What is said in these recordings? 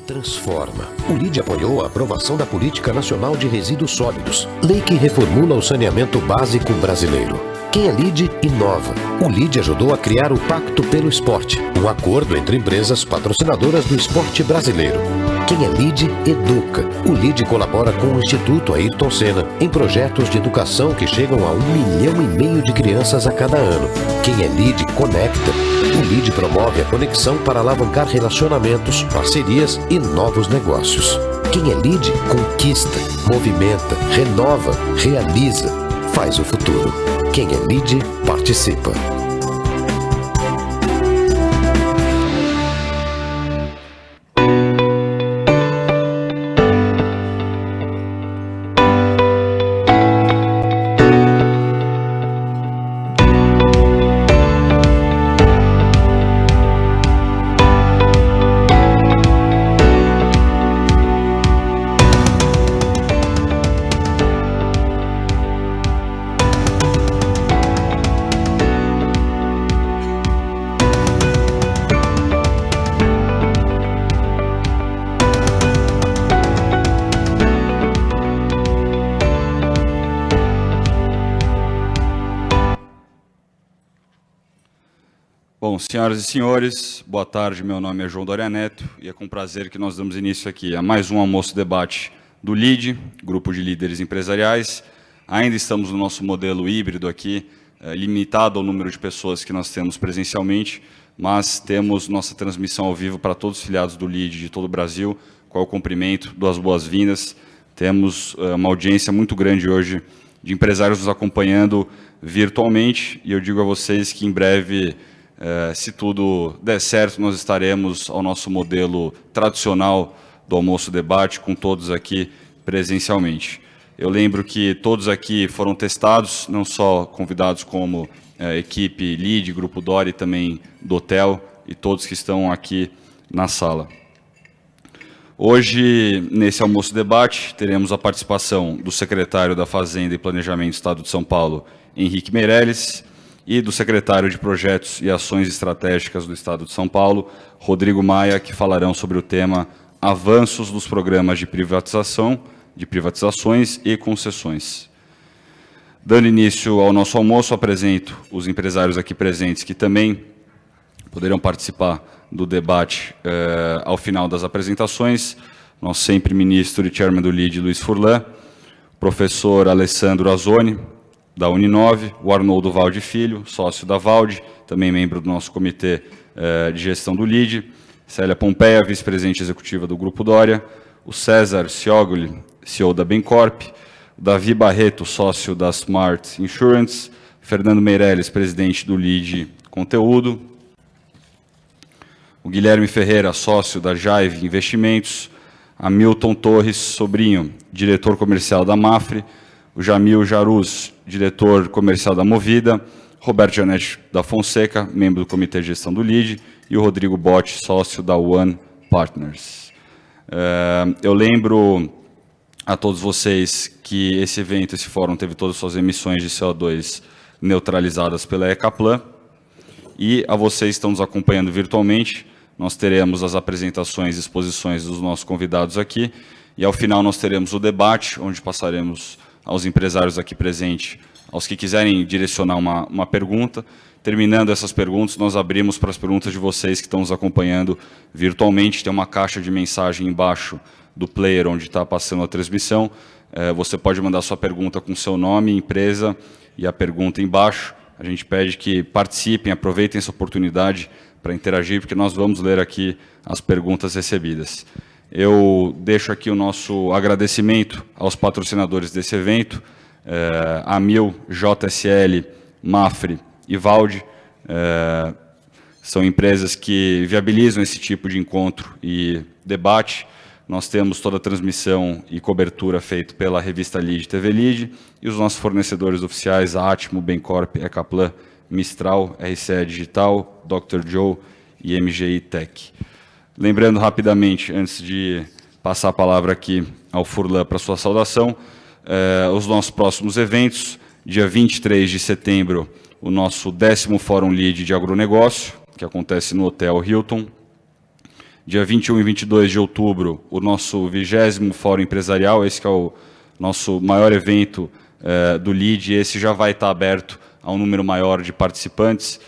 transforma. O LIDE apoiou a aprovação da Política Nacional de Resíduos Sólidos, lei que reformula o saneamento básico brasileiro. Quem é LIDE, inova. O LIDE ajudou a criar o Pacto pelo Esporte, um acordo entre empresas patrocinadoras do esporte brasileiro. Quem é LIDE, educa. O LIDE colabora com o Instituto Ayrton Senna em projetos de educação que chegam a 1,5 milhão de crianças a cada ano. Quem é LIDE, conecta. O LIDE promove a conexão para alavancar relacionamentos, parcerias e novos negócios. Quem é LIDE, conquista, movimenta, renova, realiza, faz o futuro. Quem é LIDE, participa. Bom, senhoras e senhores, boa tarde, meu nome é João Doria Neto e é com prazer que nós damos início aqui a mais um almoço-debate do LIDE, Grupo de Líderes Empresariais. Ainda estamos no nosso modelo híbrido aqui, limitado ao número de pessoas que nós temos presencialmente, mas temos nossa transmissão ao vivo para todos os filiados do LIDE de todo o Brasil, com o cumprimento das boas-vindas. Temos uma audiência muito grande hoje de empresários nos acompanhando virtualmente e eu digo a vocês que em breve, se tudo der certo, nós estaremos ao nosso modelo tradicional do almoço-debate, com todos aqui presencialmente. Eu lembro que todos aqui foram testados, não só convidados como equipe LIDE, Grupo Doria e também do hotel, e todos que estão aqui na sala. Hoje, nesse almoço-debate, teremos a participação do secretário da Fazenda e Planejamento do Estado de São Paulo, Henrique Meirelles, e do secretário de Projetos e Ações Estratégicas do Estado de São Paulo, Rodrigo Maia, que falarão sobre o tema Avanços dos Programas de Privatizações e Concessões. Dando início ao nosso almoço, apresento os empresários aqui presentes que também poderão participar do debate ao final das apresentações. Nosso sempre ministro e chairman do LIDE, Luiz Furlan, professor Alessandro Azzoni, da Uninove, o Arnoldo Valde Filho, sócio da Valde, também membro do nosso comitê de gestão do LIDE, Célia Pompeia, vice-presidente executiva do Grupo Doria, o César Ciogli, CEO da Bencorp, o Davi Barreto, sócio da Smart Insurance, Fernando Meirelles, presidente do LIDE Conteúdo, o Guilherme Ferreira, sócio da Jaive Investimentos, Hamilton Torres Sobrinho, diretor comercial da Mafre, o Jamil Jaruz, diretor comercial da Movida, Roberto Janete da Fonseca, membro do Comitê de Gestão do LIDE, e o Rodrigo Botti, sócio da One Partners. Eu lembro a todos vocês que esse evento, esse fórum, teve todas as suas emissões de CO2 neutralizadas pela Ecaplan, e a vocês que estão nos acompanhando virtualmente, nós teremos as apresentações e exposições dos nossos convidados aqui, e ao final nós teremos o debate, onde passaremos aos empresários aqui presentes, aos que quiserem direcionar uma pergunta. Terminando essas perguntas, nós abrimos para as perguntas de vocês que estão nos acompanhando virtualmente. Tem uma caixa de mensagem embaixo do player onde está passando a transmissão. Você pode mandar sua pergunta com seu nome, empresa e a pergunta embaixo. A gente pede que participem, aproveitem essa oportunidade para interagir, porque nós vamos ler aqui as perguntas recebidas. Eu deixo aqui o nosso agradecimento aos patrocinadores desse evento, Amil, JSL, Mafre e Valde. São empresas que viabilizam esse tipo de encontro e debate. Nós temos toda a transmissão e cobertura feita pela revista LIDE, TV LIDE, e os nossos fornecedores oficiais, a Atmo, Bencorp, Ecaplan, Mistral, RCE Digital, Dr. Joe e MGI Tech. Lembrando rapidamente, antes de passar a palavra aqui ao Furlan para sua saudação, os nossos próximos eventos, dia 23 de setembro, o nosso 10º Fórum LIDE de Agronegócio, que acontece no Hotel Hilton. Dia 21 e 22 de outubro, o nosso 20º Fórum Empresarial, esse que é o nosso maior evento do LEAD, esse já vai estar aberto a um número maior de participantes,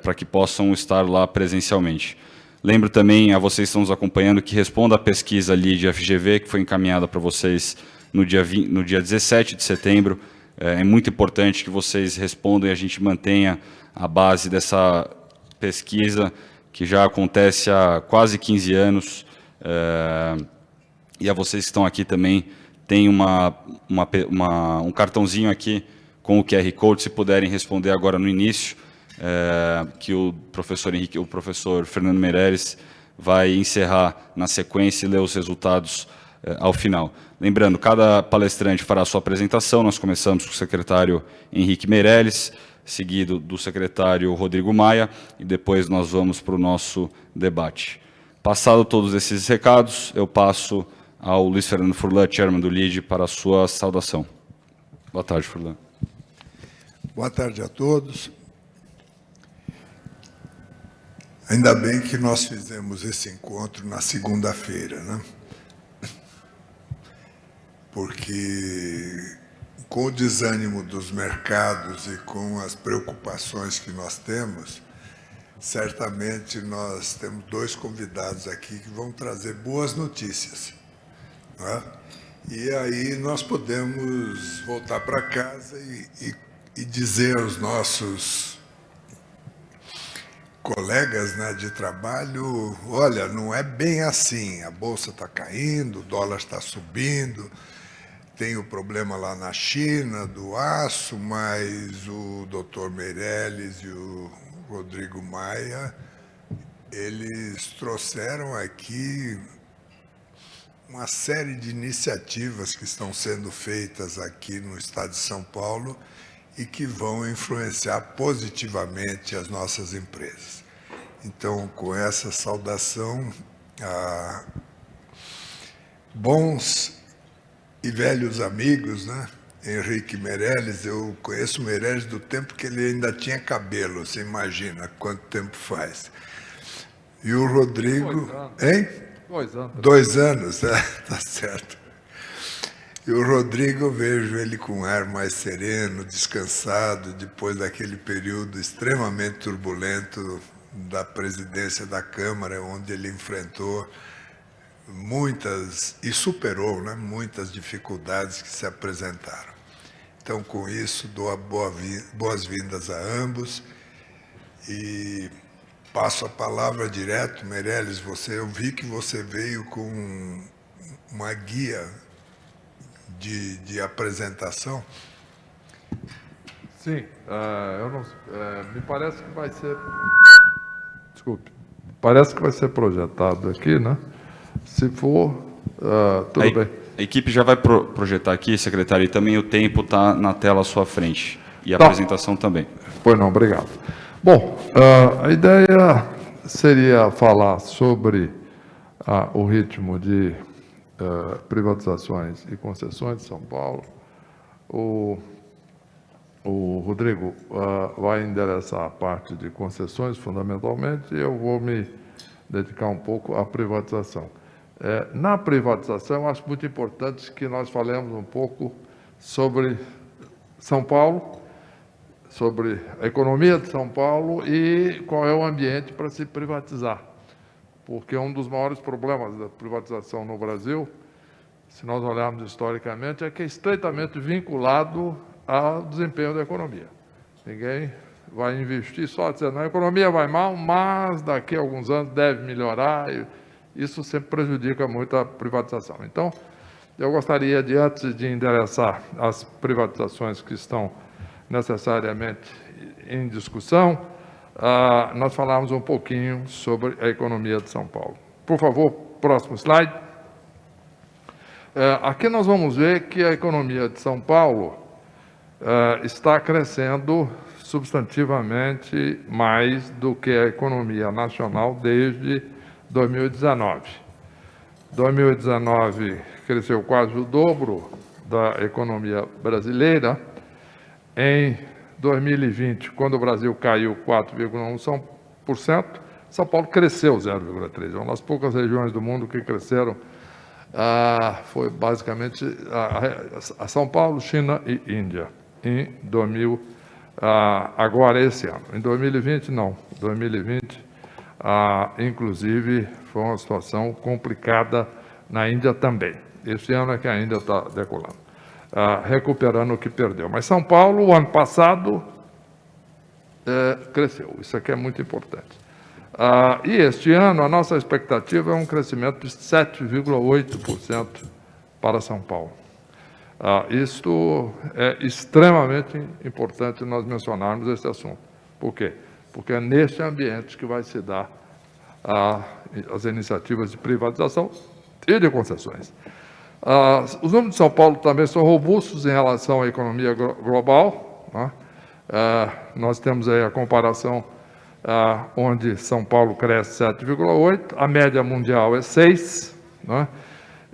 para que possam estar lá presencialmente. Lembro também a vocês que estão nos acompanhando que responda à pesquisa LEAD FGV, que foi encaminhada para vocês no dia 17 de setembro. É muito importante que vocês respondam e a gente mantenha a base dessa pesquisa, que já acontece há quase 15 anos. E a vocês que estão aqui também, tem um cartãozinho aqui com o QR Code, se puderem responder agora no início, que o professor Fernando Meirelles vai encerrar na sequência e ler os resultados ao final. Lembrando, cada palestrante fará a sua apresentação. Nós começamos com o secretário Henrique Meirelles, seguido do secretário Rodrigo Maia, e depois nós vamos para o nosso debate. Passado todos esses recados, eu passo ao Luiz Fernando Furlan, chairman do LEAD, para a sua saudação. Boa tarde, Furlan. Boa tarde a todos. Ainda bem que nós fizemos esse encontro na segunda-feira, né? Porque com o desânimo dos mercados e com as preocupações que nós temos, certamente nós temos dois convidados aqui que vão trazer boas notícias, né? E aí nós podemos voltar para casa e dizer aos nossos colegas, né, de trabalho: olha, não é bem assim, a bolsa está caindo, o dólar está subindo, tem o problema lá na China do aço, mas o doutor Meirelles e o Rodrigo Maia, eles trouxeram aqui uma série de iniciativas que estão sendo feitas aqui no estado de São Paulo e que vão influenciar positivamente as nossas empresas. Então, com essa saudação a bons e velhos amigos, né? Henrique Meirelles, eu conheço o Meirelles do tempo que ele ainda tinha cabelo, você imagina quanto tempo faz. E o Rodrigo... 2 anos. Hein? 2 anos. 2 anos, tá certo. E o Rodrigo, eu vejo ele com um ar mais sereno, descansado, depois daquele período extremamente turbulento da presidência da Câmara, onde ele enfrentou muitas, e superou, né, muitas dificuldades que se apresentaram. Então, com isso, dou boas-vindas a ambos e passo a palavra direto. Meirelles, eu vi que você veio com uma guia de apresentação. Sim, me parece que vai ser... Desculpe. Parece que vai ser projetado aqui, né? Se for, tudo bem. A equipe já vai projetar aqui, secretário, e também o tempo está na tela à sua frente. E a Tá. apresentação também. Pois não, obrigado. Bom, a ideia seria falar sobre o ritmo de privatizações e concessões de São Paulo. O Rodrigo vai endereçar a parte de concessões, fundamentalmente, e eu vou me dedicar um pouco à privatização. Na privatização, acho muito importante que nós falemos um pouco sobre São Paulo, sobre a economia de São Paulo e qual é o ambiente para se privatizar. Porque um dos maiores problemas da privatização no Brasil, se nós olharmos historicamente, é que é estreitamente vinculado ao desempenho da economia. Ninguém vai investir só dizendo, a economia vai mal, mas daqui a alguns anos deve melhorar, e isso sempre prejudica muito a privatização. Então, eu gostaria de, antes de endereçar as privatizações que estão necessariamente em discussão, nós falarmos um pouquinho sobre a economia de São Paulo. Por favor, próximo slide. Aqui nós vamos ver que a economia de São Paulo está crescendo substantivamente mais do que a economia nacional desde 2019. 2019 cresceu quase o dobro da economia brasileira. Em 2020, quando o Brasil caiu 4,1%, São Paulo cresceu 0,3%. É uma das poucas regiões do mundo que cresceram. Foi basicamente a São Paulo, China e Índia, em 2000, agora esse ano. Em 2020, não. 2020, inclusive, foi uma situação complicada na Índia também. Esse ano é que a Índia está decolando, recuperando o que perdeu. Mas São Paulo, o ano passado, cresceu. Isso aqui é muito importante. E este ano, a nossa expectativa é um crescimento de 7,8% para São Paulo. Isto é extremamente importante nós mencionarmos esse assunto. Por quê? Porque é neste ambiente que vai se dar as iniciativas de privatização e de concessões. Os números de São Paulo também são robustos em relação à economia global, né? Nós temos aí a comparação onde São Paulo cresce 7,8%, a média mundial é 6%, né?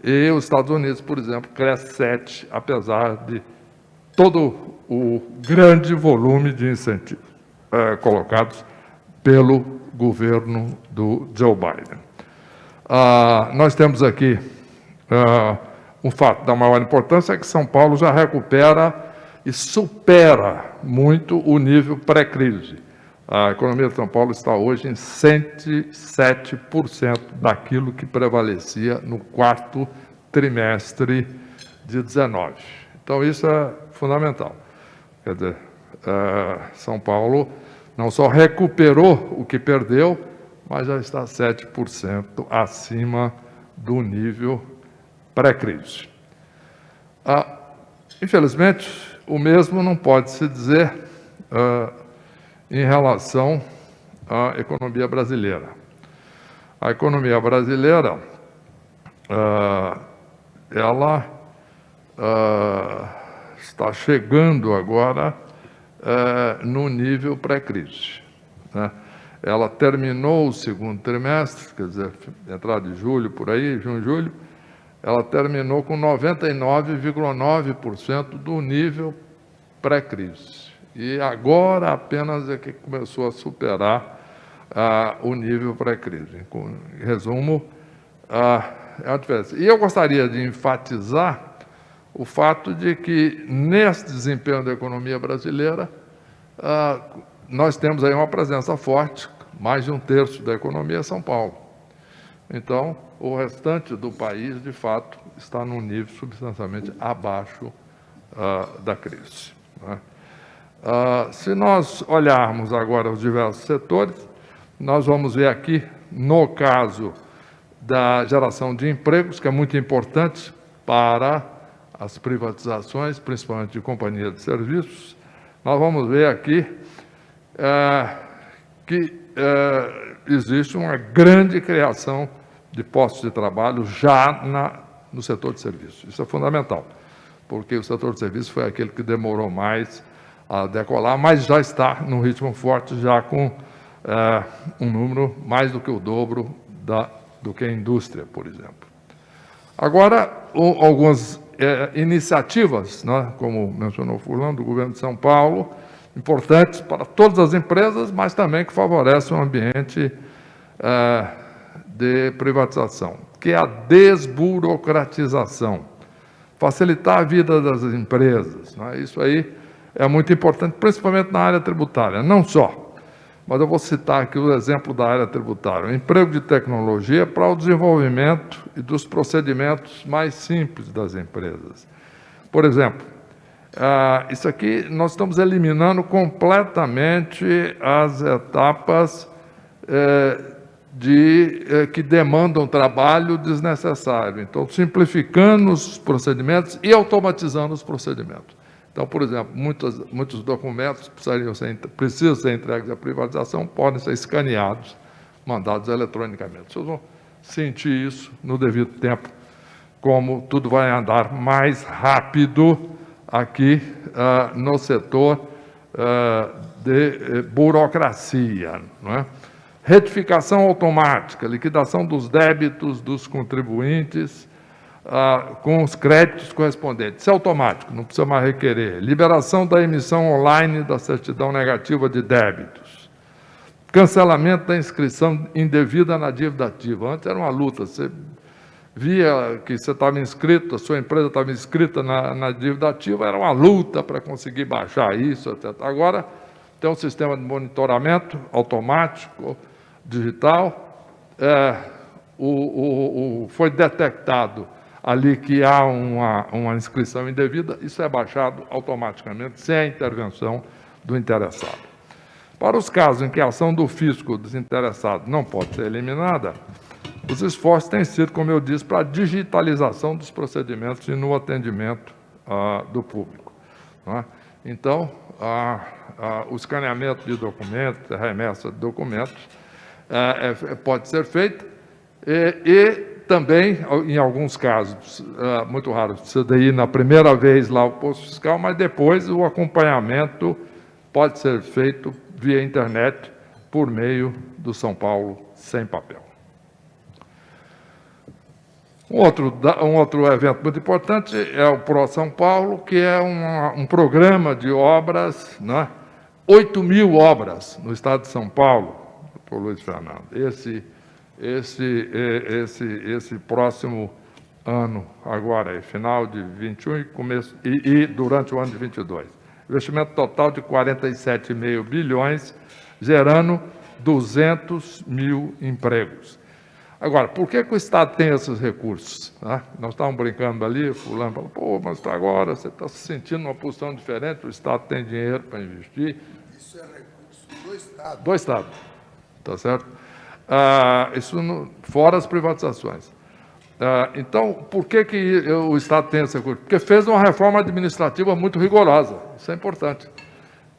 E os Estados Unidos, por exemplo, cresce 7%, apesar de todo o grande volume de incentivos colocados pelo governo do Joe Biden. Nós temos aqui um fato da maior importância, é que São Paulo já recupera e supera muito o nível pré-crise. A economia de São Paulo está hoje em 107% daquilo que prevalecia no quarto trimestre de 19. Então, isso é fundamental. Quer dizer, São Paulo não só recuperou o que perdeu, mas já está 7% acima do nível pré-crise. Infelizmente, o mesmo não pode se dizer em relação à economia brasileira. A economia brasileira, ela está chegando agora no nível pré-crise, né? Ela terminou o segundo trimestre, quer dizer, entrada de julho, por aí, junho, julho, ela terminou com 99,9% do nível pré-crise. E agora apenas é que começou a superar o nível pré-crise. Em resumo, é a diferença. E eu gostaria de enfatizar o fato de que, nesse desempenho da economia brasileira, nós temos aí uma presença forte, mais de 1/3 da economia é São Paulo. Então, o restante do país, de fato, está num nível substancialmente abaixo da crise, né? Se nós olharmos agora os diversos setores, nós vamos ver aqui, no caso da geração de empregos, que é muito importante para as privatizações, principalmente de companhias de serviços, nós vamos ver aqui que existe uma grande criação de postos de trabalho já no setor de serviços. Isso é fundamental, porque o setor de serviços foi aquele que demorou mais a decolar, mas já está num ritmo forte, já com um número mais do que o dobro do que a indústria, por exemplo. Agora, algumas iniciativas, né, como mencionou o Fulano, do governo de São Paulo, importantes para todas as empresas, mas também que favorecem um ambiente de privatização, que é a desburocratização, facilitar a vida das empresas, né? Isso aí é muito importante, principalmente na área tributária, não só, mas eu vou citar aqui o exemplo da área tributária, o emprego de tecnologia para o desenvolvimento e dos procedimentos mais simples das empresas. Por exemplo, isso aqui nós estamos eliminando completamente as etapas que demandam trabalho desnecessário. Então, simplificando os procedimentos e automatizando os procedimentos. Então, por exemplo, muitos documentos precisam ser entregues à privatização, podem ser escaneados, mandados eletronicamente. Vocês vão sentir isso no devido tempo, como tudo vai andar mais rápido aqui no setor de burocracia, não é? Retificação automática, liquidação dos débitos dos contribuintes com os créditos correspondentes. Isso é automático, não precisa mais requerer. Liberação da emissão online da certidão negativa de débitos. Cancelamento da inscrição indevida na dívida ativa. Antes era uma luta, você via que você estava inscrito, a sua empresa estava inscrita na dívida ativa, era uma luta para conseguir baixar isso, etc. Agora, tem um sistema de monitoramento automático, digital, foi detectado ali que há uma inscrição indevida, isso é baixado automaticamente, sem a intervenção do interessado. Para os casos em que a ação do fisco desinteressado não pode ser eliminada, os esforços têm sido, como eu disse, para a digitalização dos procedimentos e no atendimento do público. Não é? Então, o escaneamento de documentos, a remessa de documentos, pode ser feito e também, em alguns casos, muito raros, precisa ir na primeira vez lá ao posto fiscal, mas depois o acompanhamento pode ser feito via internet por meio do São Paulo sem papel. Um outro evento muito importante é o Pro São Paulo, que é um programa de obras, né? 8.000 obras no estado de São Paulo, por Luiz Fernando. Esse próximo ano, agora, final de 21 e durante o ano de 22. Investimento total de 47,5 bilhões, gerando 200 mil empregos. Agora, por que o Estado tem esses recursos? Né? Nós estávamos brincando ali, fulano falou, pô, mas agora você está se sentindo numa posição diferente, o Estado tem dinheiro para investir. Isso é recurso do Estado. Do Estado, tá certo? Fora as privatizações. Então, por que o Estado tem esse recurso? Porque fez uma reforma administrativa muito rigorosa, isso é importante.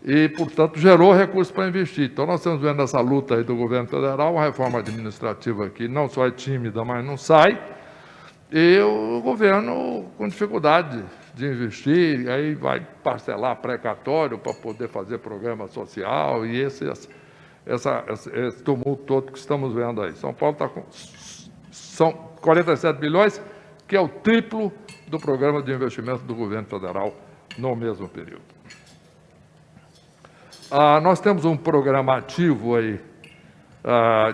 E, portanto, gerou recursos para investir. Então, nós estamos vendo essa luta aí do governo federal, uma reforma administrativa que não só é tímida, mas não sai, e o governo com dificuldade de investir, aí vai parcelar precatório para poder fazer programa social, e esse tumulto todo que estamos vendo aí. São Paulo está com... São 47 bilhões, que é o triplo do programa de investimento do governo federal no mesmo período. Nós temos um programa ativo aí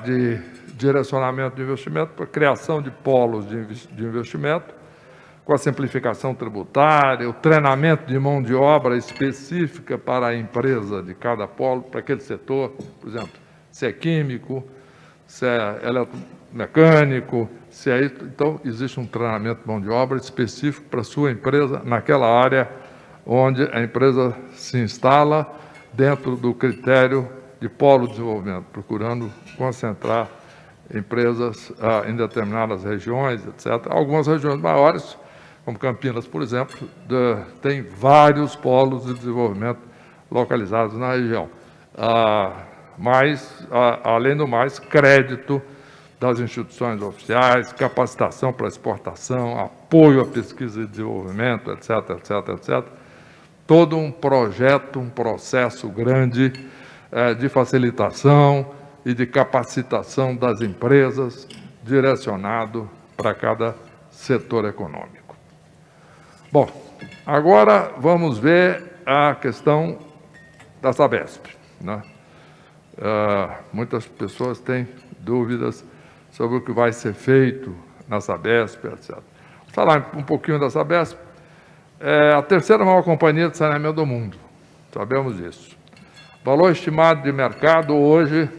de direcionamento de investimento para criação de polos de investimento, com a simplificação tributária, o treinamento de mão de obra específica para a empresa de cada polo, para aquele setor, por exemplo, se é químico, se é eletromecânico, se é isso. Então, existe um treinamento de mão de obra específico para a sua empresa, naquela área onde a empresa se instala, dentro do critério de polo de desenvolvimento, procurando concentrar empresas em determinadas regiões, etc. Algumas regiões maiores, como Campinas, por exemplo, tem vários polos de desenvolvimento localizados na região. Mas, além do mais, crédito das instituições oficiais, capacitação para exportação, apoio à pesquisa e desenvolvimento, etc., etc., etc., todo um projeto, um processo grande de facilitação e de capacitação das empresas, direcionado para cada setor econômico. Bom, agora vamos ver a questão da Sabesp, né? Muitas pessoas têm dúvidas sobre o que vai ser feito na Sabesp, etc. Vou falar um pouquinho da Sabesp. É a terceira maior companhia de saneamento do mundo, sabemos disso. Valor estimado de mercado hoje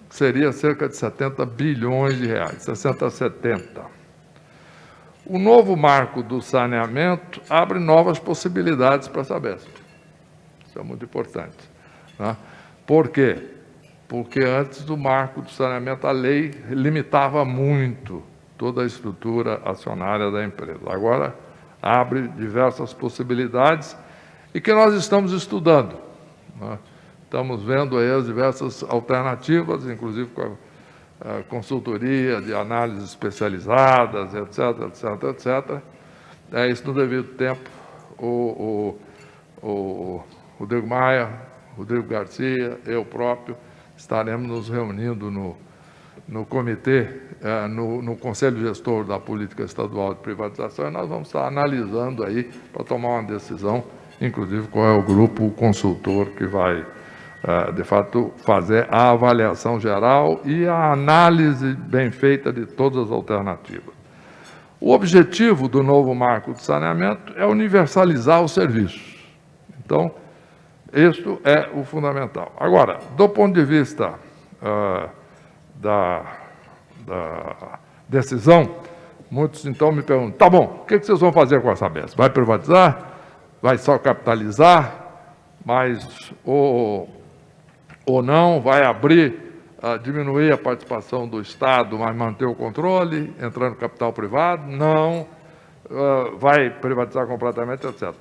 seria cerca de 70 bilhões de reais, 60 a 70. O novo marco do saneamento abre novas possibilidades para a Sabesp. Isso é muito importante. Né? Por quê? Porque antes do marco do saneamento, a lei limitava muito toda a estrutura acionária da empresa. Agora, abre diversas possibilidades e que nós estamos estudando. Né? Estamos vendo aí as diversas alternativas, inclusive com a consultoria de análises especializadas, etc., etc., etc. Isso no devido tempo, o Rodrigo Maia, Rodrigo Garcia, eu próprio, estaremos nos reunindo no comitê, no Conselho Gestor da Política Estadual de Privatização, e nós vamos estar analisando aí para tomar uma decisão, inclusive qual é o grupo consultor que vai de fato, fazer a avaliação geral e a análise bem feita de todas as alternativas. O objetivo do novo marco de saneamento é universalizar os serviços. Então, isso é o fundamental. Agora, do ponto de vista da decisão, muitos então me perguntam, tá bom, o que vocês vão fazer com a Sabesp? Vai privatizar? Vai só capitalizar? Mas ou não, vai abrir, diminuir a participação do Estado, mas manter o controle, entrando capital privado? Não. Vai privatizar completamente, etc.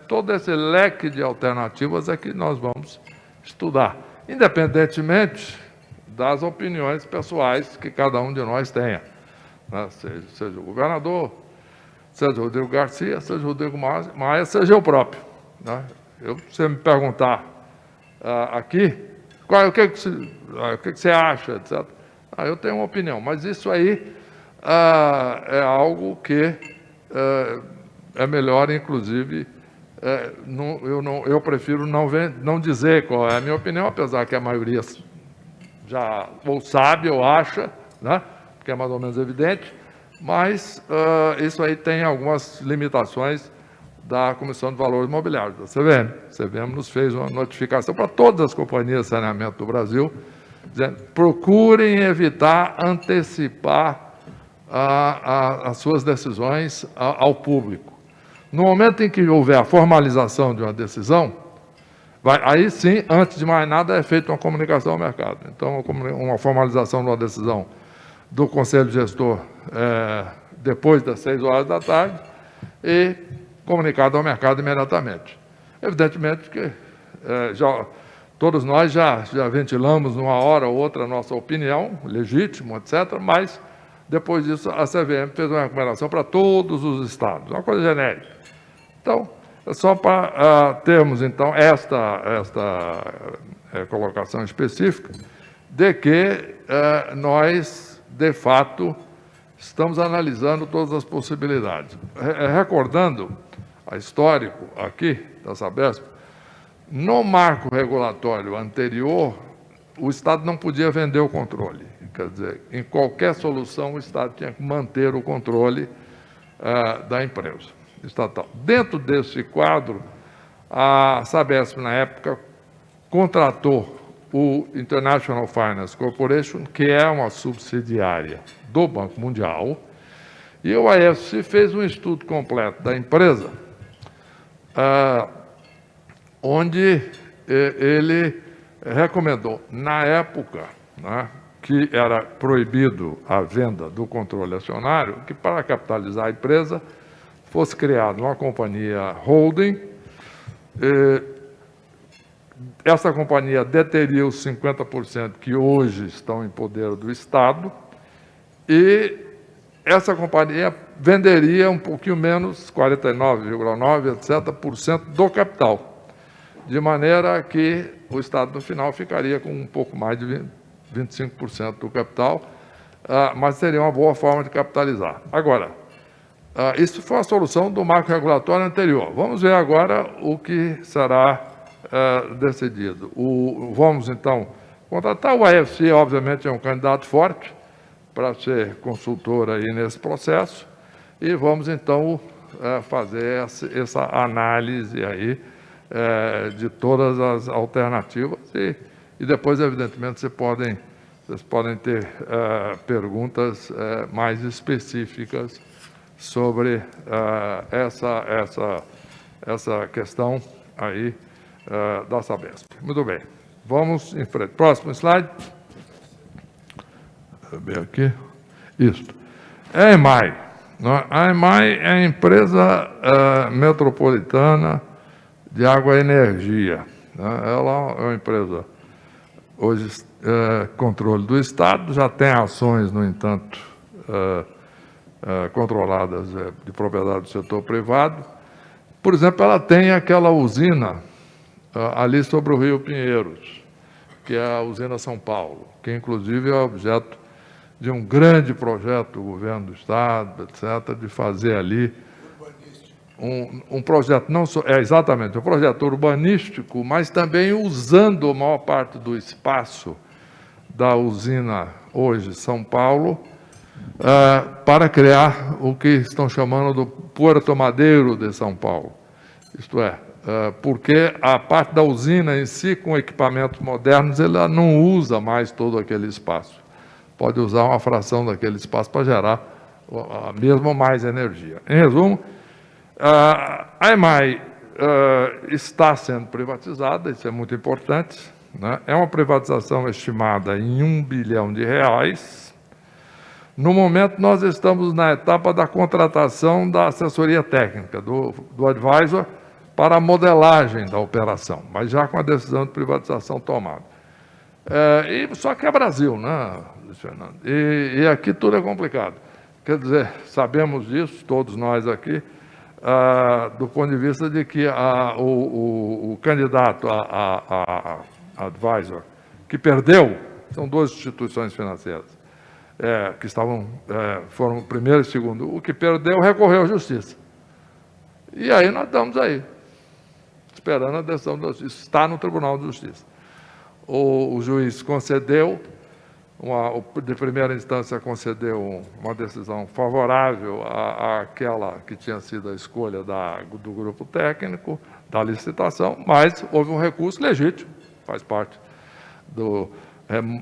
Todo esse leque de alternativas é que nós vamos estudar, independentemente das opiniões pessoais que cada um de nós tenha, né? Seja o governador, seja o Rodrigo Garcia, seja o Rodrigo Maia, seja eu próprio, né? Se você me perguntar aqui, o que você acha, etc. Eu tenho uma opinião, mas isso aí é algo que é melhor, inclusive, eu prefiro não dizer qual é a minha opinião, apesar que a maioria já ou sabe ou acha, né, porque é mais ou menos evidente, mas isso aí tem algumas limitações da Comissão de Valores Imobiliários, da CVM. A CVM nos fez uma notificação para todas as companhias de saneamento do Brasil, dizendo, procurem evitar antecipar as suas decisões ao público. No momento em que houver a formalização de uma decisão, aí sim, antes de mais nada, é feita uma comunicação ao mercado. Então, uma formalização de uma decisão do Conselho Gestor depois das 6 horas da tarde e comunicado ao mercado imediatamente. Evidentemente que todos nós já ventilamos numa hora ou outra a nossa opinião, legítimo, etc., mas depois disso a CVM fez uma recomendação para todos os estados, uma coisa genérica. Então, é só para termos, então, esta colocação específica de que nós, de fato, estamos analisando todas as possibilidades. Recordando a histórico aqui da Sabesp, no marco regulatório anterior, o Estado não podia vender o controle. Quer dizer, em qualquer solução, o Estado tinha que manter o controle da empresa estatal. Dentro desse quadro, a Sabesp, na época, contratou o International Finance Corporation, que é uma subsidiária do Banco Mundial, e o AFC fez um estudo completo da empresa, onde ele recomendou, na época, né, que era proibido a venda do controle acionário, que para capitalizar a empresa fosse criada uma companhia holding. Essa companhia deteria os 50% que hoje estão em poder do Estado e essa companhia venderia um pouquinho menos, 49,9%, etc., do capital, de maneira que o Estado, no final, ficaria com um pouco mais de 25% do capital, mas seria uma boa forma de capitalizar. Agora, isso foi a solução do marco regulatório anterior. Vamos ver agora o que será decidido. Vamos, então, contratar o AFC, obviamente, é um candidato forte para ser consultor aí nesse processo, e vamos, então, fazer essa análise aí de todas as alternativas e depois, evidentemente, vocês podem ter perguntas mais específicas sobre essa questão aí da Sabesp. Muito bem, vamos em frente. Próximo slide. Deixa eu ver aqui. Isso. A EMAI. A EMAI é a empresa metropolitana de água e energia. Ela é uma empresa, hoje, controle do Estado, já tem ações, no entanto, controladas de propriedade do setor privado. Por exemplo, ela tem aquela usina ali sobre o Rio Pinheiros, que é a usina São Paulo, que inclusive é objeto de um grande projeto do governo do Estado, etc., de fazer ali um projeto, não só, exatamente, um projeto urbanístico, mas também usando a maior parte do espaço da usina hoje São Paulo, para criar o que estão chamando do Puerto Madeiro de São Paulo. Isto é, porque a parte da usina em si, com equipamentos modernos, ela não usa mais todo aquele espaço. Pode usar uma fração daquele espaço para gerar mesmo mais energia. Em resumo, a EMAI está sendo privatizada, isso é muito importante, né? É uma privatização estimada em R$1 bilhão. No momento, nós estamos na etapa da contratação da assessoria técnica, do advisor, para a modelagem da operação, mas já com a decisão de privatização tomada. Só que é Brasil, né, Luiz Fernando? E aqui tudo é complicado. Quer dizer, sabemos disso, todos nós aqui, do ponto de vista de que o candidato a advisor que perdeu, são duas instituições financeiras, que foram o primeiro e o segundo. O que perdeu recorreu à justiça. E aí nós estamos aí, esperando a decisão da justiça. Está no Tribunal de Justiça. O juiz concedeu, de primeira instância concedeu uma decisão favorável àquela que tinha sido a escolha do grupo técnico, da licitação, mas houve um recurso legítimo, faz parte do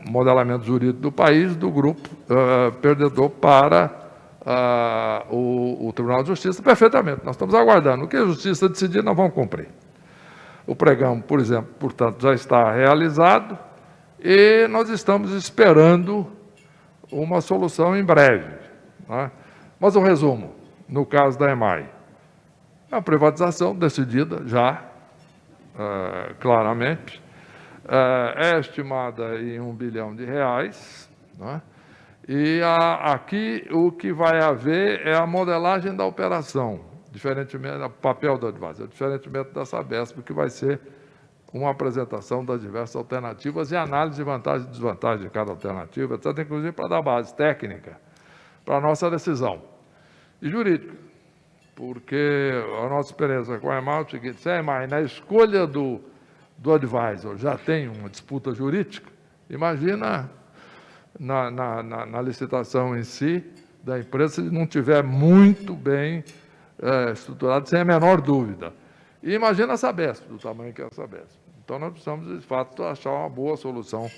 modelamento jurídico do país, do grupo perdedor para o Tribunal de Justiça, perfeitamente. Nós estamos aguardando. O que a Justiça decidir, nós vamos cumprir. O pregão, por exemplo, portanto, já está realizado e nós estamos esperando uma solução em breve, né? Mas o resumo, no caso da EMAI, é uma privatização decidida já, claramente, é estimada em R$1 bilhão, né? E aqui o que vai haver é a modelagem da operação, diferentemente do papel do advisor, diferentemente da Sabesp, que vai ser uma apresentação das diversas alternativas e análise de vantagem e desvantagem de cada alternativa, etc., inclusive para dar base técnica para a nossa decisão. E jurídica, porque a nossa experiência com a EMAI é o seguinte: se a EMAI, na escolha do advisor, já tem uma disputa jurídica, imagina na licitação em si da empresa, se não tiver muito bem estruturado, sem a menor dúvida. E imagina a Sabesp, do tamanho que é a Sabesp. Então, nós precisamos, de fato, achar uma boa solução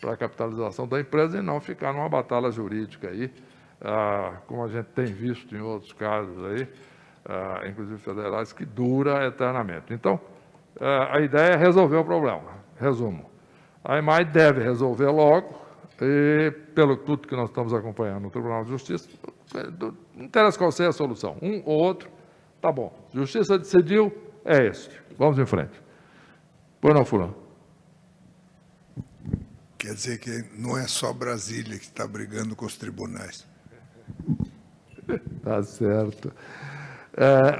para a capitalização da empresa e não ficar numa batalha jurídica aí, como a gente tem visto em outros casos aí, inclusive federais, que dura eternamente. Então, a ideia é resolver o problema. Resumo, a EMAI deve resolver logo, e pelo tudo que nós estamos acompanhando no Tribunal de Justiça, não interessa qual seja a solução, um ou outro, tá bom. Justiça decidiu, é este. Vamos em frente. Pois não, fulano? Quer dizer que não é só Brasília que está brigando com os tribunais. Tá certo.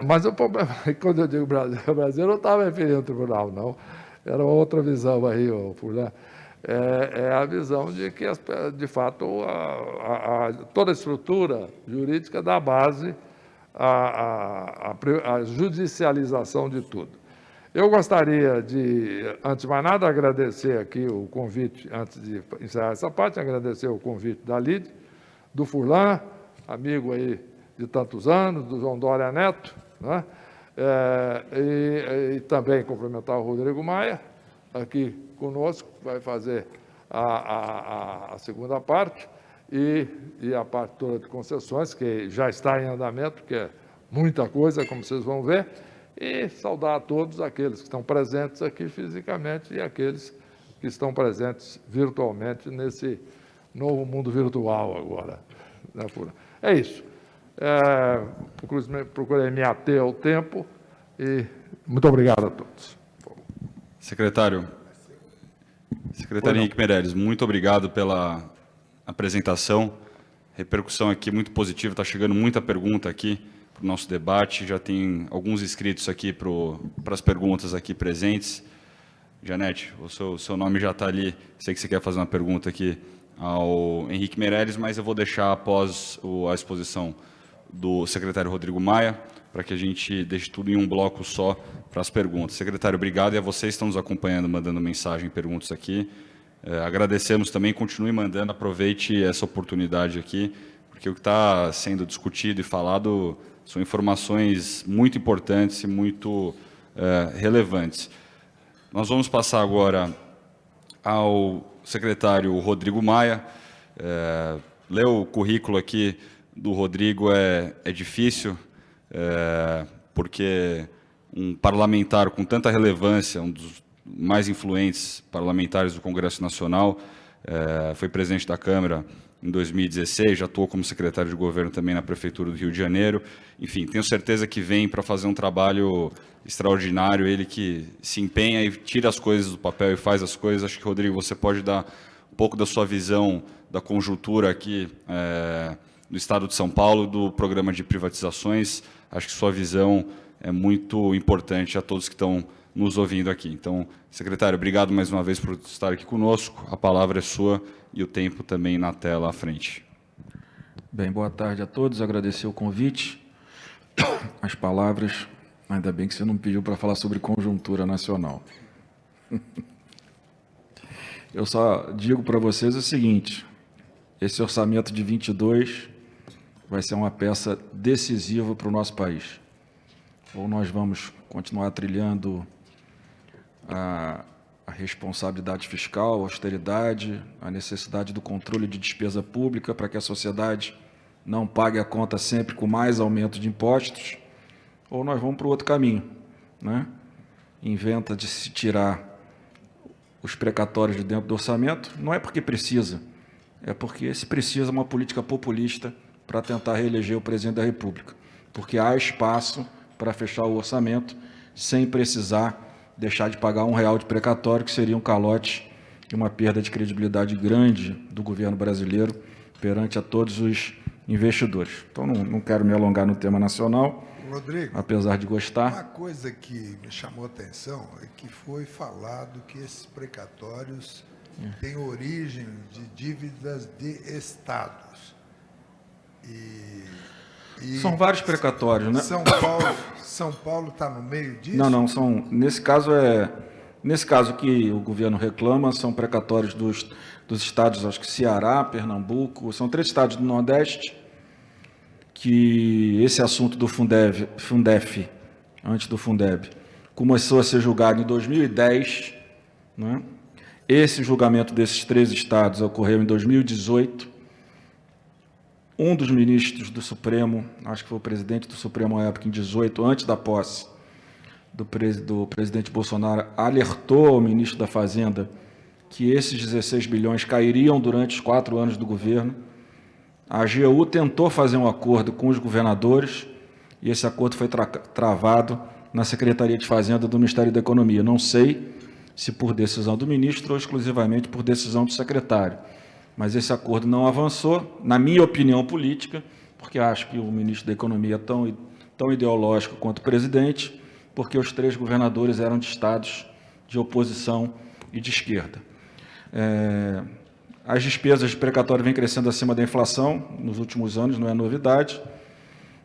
Mas o problema, quando eu digo Brasil, eu não estava referindo ao tribunal, não. Era uma outra visão aí, fulano. É a visão de que, de fato, toda a estrutura jurídica dá base à judicialização de tudo. Eu gostaria de, antes de mais nada, agradecer aqui o convite, antes de encerrar essa parte, agradecer o convite da Lide, do Furlan, amigo aí de tantos anos, do João Dória Neto, né? E também cumprimentar o Rodrigo Maia, aqui conosco, vai fazer a segunda parte, e a parte toda de concessões, que já está em andamento, que é muita coisa, como vocês vão ver, e saudar a todos aqueles que estão presentes aqui fisicamente e aqueles que estão presentes virtualmente nesse novo mundo virtual agora. É isso. Procurei me ater ao tempo e muito obrigado a todos. Secretário Henrique Meirelles, muito obrigado pela apresentação. Repercussão aqui muito positiva, está chegando muita pergunta aqui para o nosso debate. Já tem alguns inscritos aqui para as perguntas aqui presentes. Janete, o seu nome já está ali. Sei que você quer fazer uma pergunta aqui ao Henrique Meirelles, mas eu vou deixar após a exposição do secretário Rodrigo Maia. para que a gente deixe tudo em um bloco só para as perguntas. Secretário, obrigado, e a vocês que estão nos acompanhando, mandando mensagem, perguntas aqui. Agradecemos também, continue mandando, aproveite essa oportunidade aqui, porque o que está sendo discutido e falado são informações muito importantes e muito relevantes. Nós vamos passar agora ao secretário Rodrigo Maia. Ler o currículo aqui do Rodrigo é difícil, porque um parlamentar com tanta relevância, um dos mais influentes parlamentares do Congresso Nacional, foi presidente da Câmara em 2016, já atuou como secretário de governo também na Prefeitura do Rio de Janeiro. Enfim, tenho certeza que vem para fazer um trabalho extraordinário, ele que se empenha e tira as coisas do papel e faz as coisas. Acho que, Rodrigo, você pode dar um pouco da sua visão da conjuntura aqui do Estado de São Paulo, do programa de privatizações. Acho que sua visão é muito importante a todos que estão nos ouvindo aqui. Então, secretário, obrigado mais uma vez por estar aqui conosco. A palavra é sua e o tempo também na tela à frente. Bem, boa tarde a todos. Agradecer o convite, as palavras. Ainda bem que você não pediu para falar sobre conjuntura nacional. Eu só digo para vocês o seguinte: esse orçamento de 22 vai ser uma peça decisiva para o nosso país. Ou nós vamos continuar trilhando a responsabilidade fiscal, a austeridade, a necessidade do controle de despesa pública para que a sociedade não pague a conta sempre com mais aumento de impostos, ou nós vamos para o outro caminho, né? Inventa de se tirar os precatórios de dentro do orçamento, não é porque precisa, é porque se precisa uma política populista para tentar reeleger o presidente da República, porque há espaço para fechar o orçamento sem precisar deixar de pagar R$1 de precatório, que seria um calote e uma perda de credibilidade grande do governo brasileiro perante a todos os investidores. Então, não quero me alongar no tema nacional, Rodrigo, apesar de gostar. uma coisa que me chamou a atenção é que foi falado que esses precatórios têm origem de dívidas de estados. E São vários precatórios, né? São Paulo está no meio disso? Não, são, nesse caso que o governo reclama, são precatórios dos estados, acho que Ceará, Pernambuco, são 3 estados do Nordeste, que esse assunto do Fundef, antes do Fundeb, começou a ser julgado em 2010, né? Esse julgamento desses 3 estados ocorreu em 2018. Um dos ministros do Supremo, acho que foi o presidente do Supremo à época, em 2018, antes da posse do presidente Bolsonaro, alertou ao ministro da Fazenda que esses 16 bilhões cairiam durante os 4 anos do governo. A AGU tentou fazer um acordo com os governadores e esse acordo foi travado na Secretaria de Fazenda do Ministério da Economia. Não sei se por decisão do ministro ou exclusivamente por decisão do secretário. Mas esse acordo não avançou, na minha opinião política, porque acho que o ministro da Economia é tão ideológico quanto o presidente, porque os 3 governadores eram de estados de oposição e de esquerda. As despesas de precatório vêm crescendo acima da inflação nos últimos anos, não é novidade,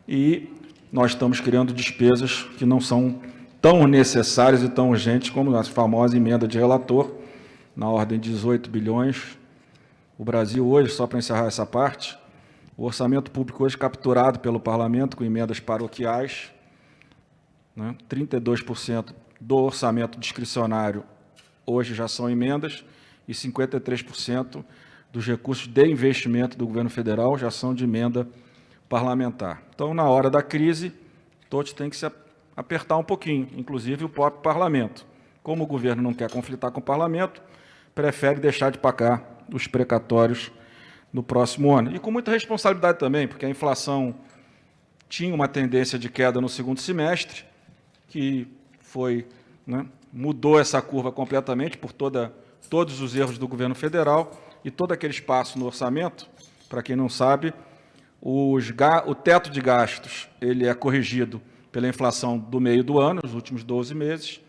e nós estamos criando despesas que não são tão necessárias e tão urgentes como a famosa emenda de relator, na ordem de 18 bilhões. O Brasil hoje, só para encerrar essa parte, o orçamento público hoje capturado pelo parlamento com emendas paroquiais, né, 32% do orçamento discricionário hoje já são emendas e 53% dos recursos de investimento do governo federal já são de emenda parlamentar. Então, na hora da crise, todos têm que se apertar um pouquinho, inclusive o próprio parlamento. Como o governo não quer conflitar com o parlamento, prefere deixar de pagar os precatórios no próximo ano. E com muita responsabilidade também, porque a inflação tinha uma tendência de queda no segundo semestre, que foi, né, mudou essa curva completamente por todos os erros do governo federal e todo aquele espaço no orçamento. Para quem não sabe, o teto de gastos ele é corrigido pela inflação do meio do ano, os últimos 12 meses,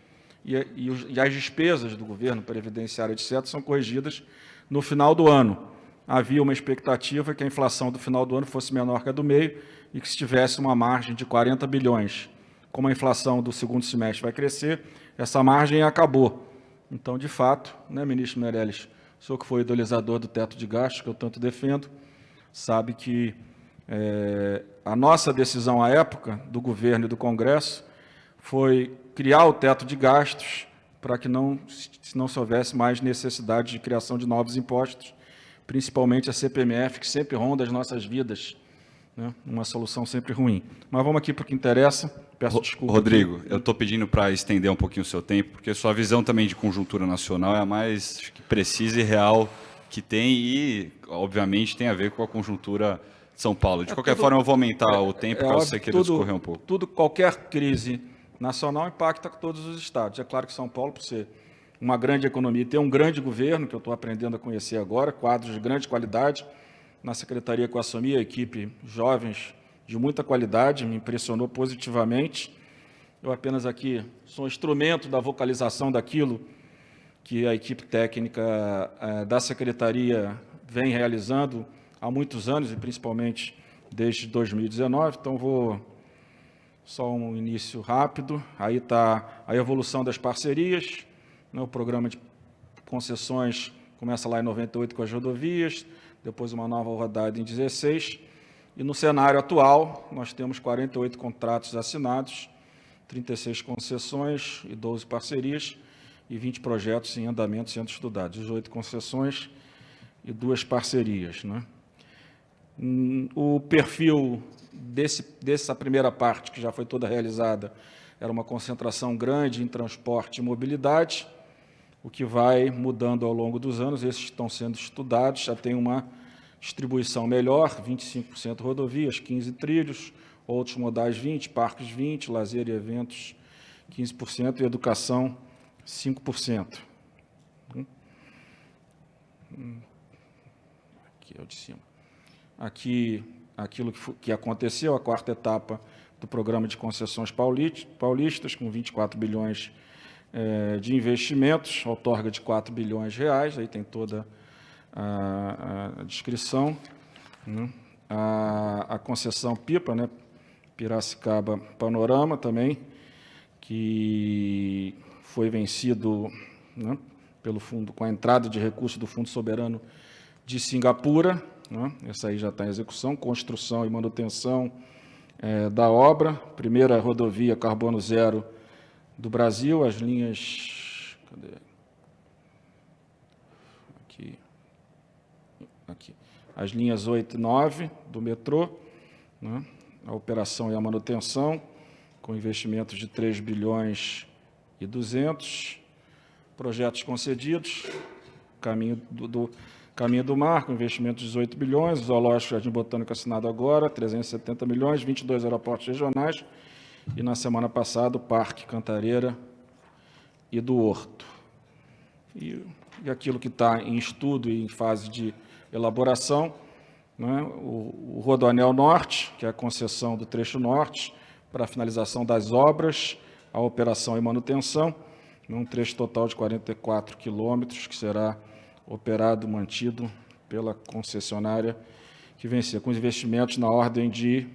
e as despesas do governo, previdenciário, etc., são corrigidas no final do ano. havia uma expectativa que a inflação do final do ano fosse menor que a do meio e que se tivesse uma margem de 40 bilhões. Como a inflação do segundo semestre vai crescer, essa margem acabou. Então, de fato, né, ministro Meirelles, o senhor que foi o idealizador do teto de gastos, que eu tanto defendo, sabe que a nossa decisão à época, do governo e do Congresso, foi criar o teto de gastos para que não se houvesse mais necessidade de criação de novos impostos, principalmente a CPMF, que sempre ronda as nossas vidas, né? Uma solução sempre ruim. Mas vamos aqui para o que interessa. Peço desculpa. Rodrigo, eu estou pedindo para estender um pouquinho o seu tempo, porque sua visão também de conjuntura nacional é a mais precisa e real que tem e, obviamente, tem a ver com a conjuntura de São Paulo. De qualquer forma, eu vou aumentar o tempo, caso você queira discorrer um pouco. Qualquer crise nacional impacta todos os estados. É claro que São Paulo, por ser uma grande economia, tem um grande governo, que eu estou aprendendo a conhecer agora, quadros de grande qualidade. Na secretaria que eu assumi, a equipe jovens de muita qualidade, me impressionou positivamente. Eu apenas aqui sou um instrumento da vocalização daquilo que a equipe técnica da secretaria vem realizando há muitos anos, e principalmente desde 2019. Então, vou só um início rápido. Aí está a evolução das parcerias, né, o programa de concessões começa lá em 98 com as rodovias, depois uma nova rodada em 16, e no cenário atual nós temos 48 contratos assinados, 36 concessões e 12 parcerias, e 20 projetos em andamento sendo estudados, 18 concessões e 2 parcerias, né? O perfil dessa primeira parte, que já foi toda realizada, era uma concentração grande em transporte e mobilidade, o que vai mudando ao longo dos anos. Esses estão sendo estudados, já tem uma distribuição melhor, 25% rodovias, 15% trilhos, outros modais 20%, parques 20%, lazer e eventos 15% e educação 5%. Aqui é o de cima. Aqui, aquilo que aconteceu, a quarta etapa do programa de concessões paulistas, com 24 bilhões de investimentos, outorga de 4 bilhões de reais, aí tem toda a descrição, né? A concessão PIPA, né? Piracicaba Panorama também, que foi vencido, né, pelo fundo, com a entrada de recursos do Fundo Soberano de Singapura, né? Essa aí já está em execução, construção e manutenção da obra, primeira rodovia carbono zero do Brasil, as linhas... Cadê? Aqui. As linhas 8 e 9 do metrô, né? A operação e a manutenção, com investimentos de 3 bilhões e 200, projetos concedidos, caminho do mar, com investimento de 18 bilhões, zoológico Jardim Botânico assinado agora, 370 milhões, 22 aeroportos regionais, e na semana passada o Parque Cantareira e do Horto. E aquilo que está em estudo e em fase de elaboração, né, o Rodoanel Norte, que é a concessão do trecho norte, para a finalização das obras, a operação e manutenção, num trecho total de 44 quilômetros, que será operado, mantido pela concessionária que vencer, com investimentos na ordem de...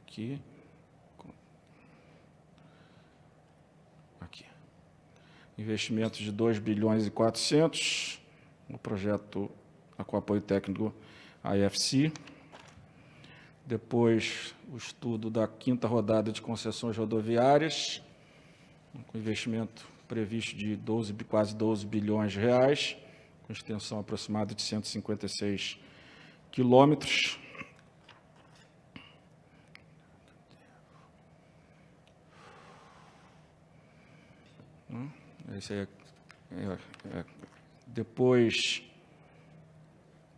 Aqui. Investimentos de 2 bilhões e 400, no projeto com apoio técnico AFC. Depois, o estudo da quinta rodada de concessões rodoviárias, com investimento previsto de quase 12 bilhões de reais, com extensão aproximada de 156 quilômetros. Esse aí depois,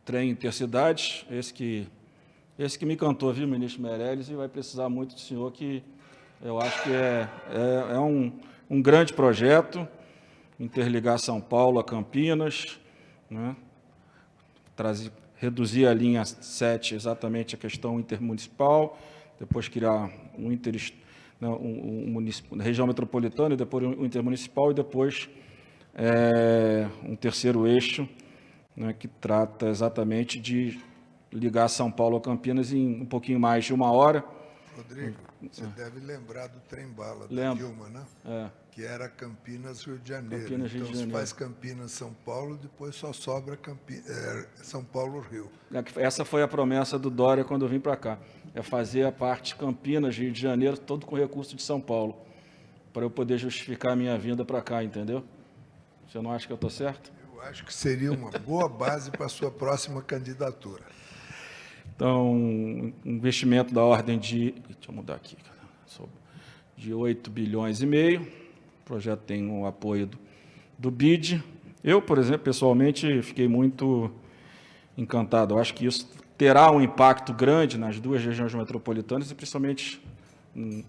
trem intercidades, esse que me cantou, viu, ministro Meirelles, e vai precisar muito do senhor, que eu acho que é um grande projeto, interligar São Paulo a Campinas, né? Reduzir a linha 7, exatamente a questão intermunicipal, depois criar região metropolitana, e depois o intermunicipal, e depois é um terceiro eixo, né, que trata exatamente de ligar São Paulo a Campinas em um pouquinho mais de 1 hora. Rodrigo, você deve lembrar do trem-bala da Lembro. Dilma, né? É. Que era Campinas, Rio de Janeiro. Campinas, Rio Então, de se Janeiro. faz Campinas, São Paulo, depois só sobra São Paulo, Rio. Essa foi a promessa do Dória quando eu vim para cá. É fazer a parte Campinas, Rio de Janeiro, todo com recurso de São Paulo, para eu poder justificar a minha vinda para cá, entendeu? Você não acha que eu estou certo? Eu acho que seria uma boa base para a sua próxima candidatura. Então, um investimento da ordem de... Deixa eu mudar aqui. De 8 bilhões e meio. O projeto tem o apoio do BID. Eu, por exemplo, pessoalmente, fiquei muito encantado. Eu acho que isso terá um impacto grande nas duas regiões metropolitanas, e principalmente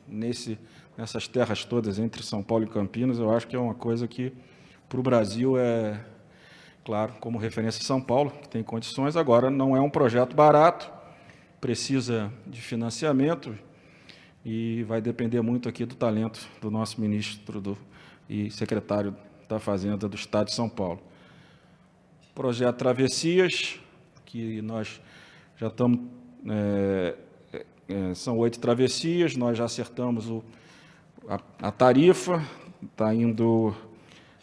nessas terras todas, entre São Paulo e Campinas. Eu acho que é uma coisa que, para o Brasil, é, claro, como referência São Paulo, que tem condições. Agora, não é um projeto barato, precisa de financiamento, e vai depender muito aqui do talento do nosso ministro e secretário da Fazenda do Estado de São Paulo. Projeto Travessias, que nós já estamos... são 8 travessias, nós já acertamos a tarifa, está indo...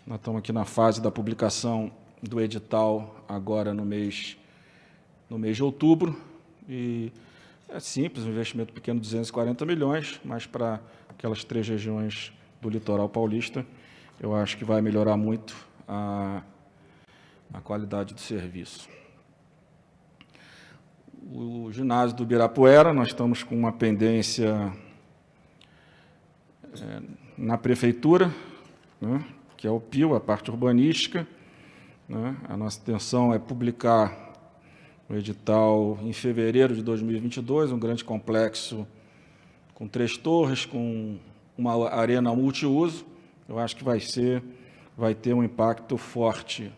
Nós estamos aqui na fase da publicação do edital agora no mês de outubro, e é simples, um investimento pequeno, 240 milhões, mas para aquelas 3 regiões do litoral paulista, eu acho que vai melhorar muito a qualidade do serviço. O ginásio do Ibirapuera, nós estamos com uma pendência na prefeitura, né, que é o PIO, a parte urbanística, né. A nossa intenção é publicar o edital em fevereiro de 2022, um grande complexo com 3 torres, com uma arena multiuso. Eu acho que vai ter um impacto forte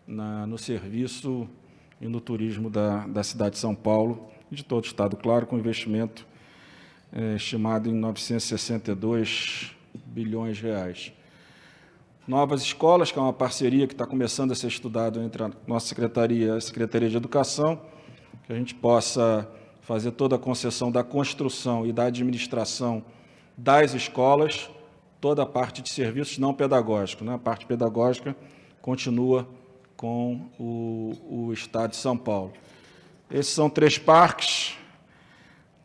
no serviço e no turismo da cidade de São Paulo e de todo o estado, claro, com investimento estimado em 962 bilhões de reais. Novas escolas, que é uma parceria que está começando a ser estudada entre a nossa secretaria e a Secretaria de Educação, que a gente possa fazer toda a concessão da construção e da administração das escolas, toda a parte de serviços não pedagógicos, né? A parte pedagógica continua com o Estado de São Paulo. Esses são 3 parques,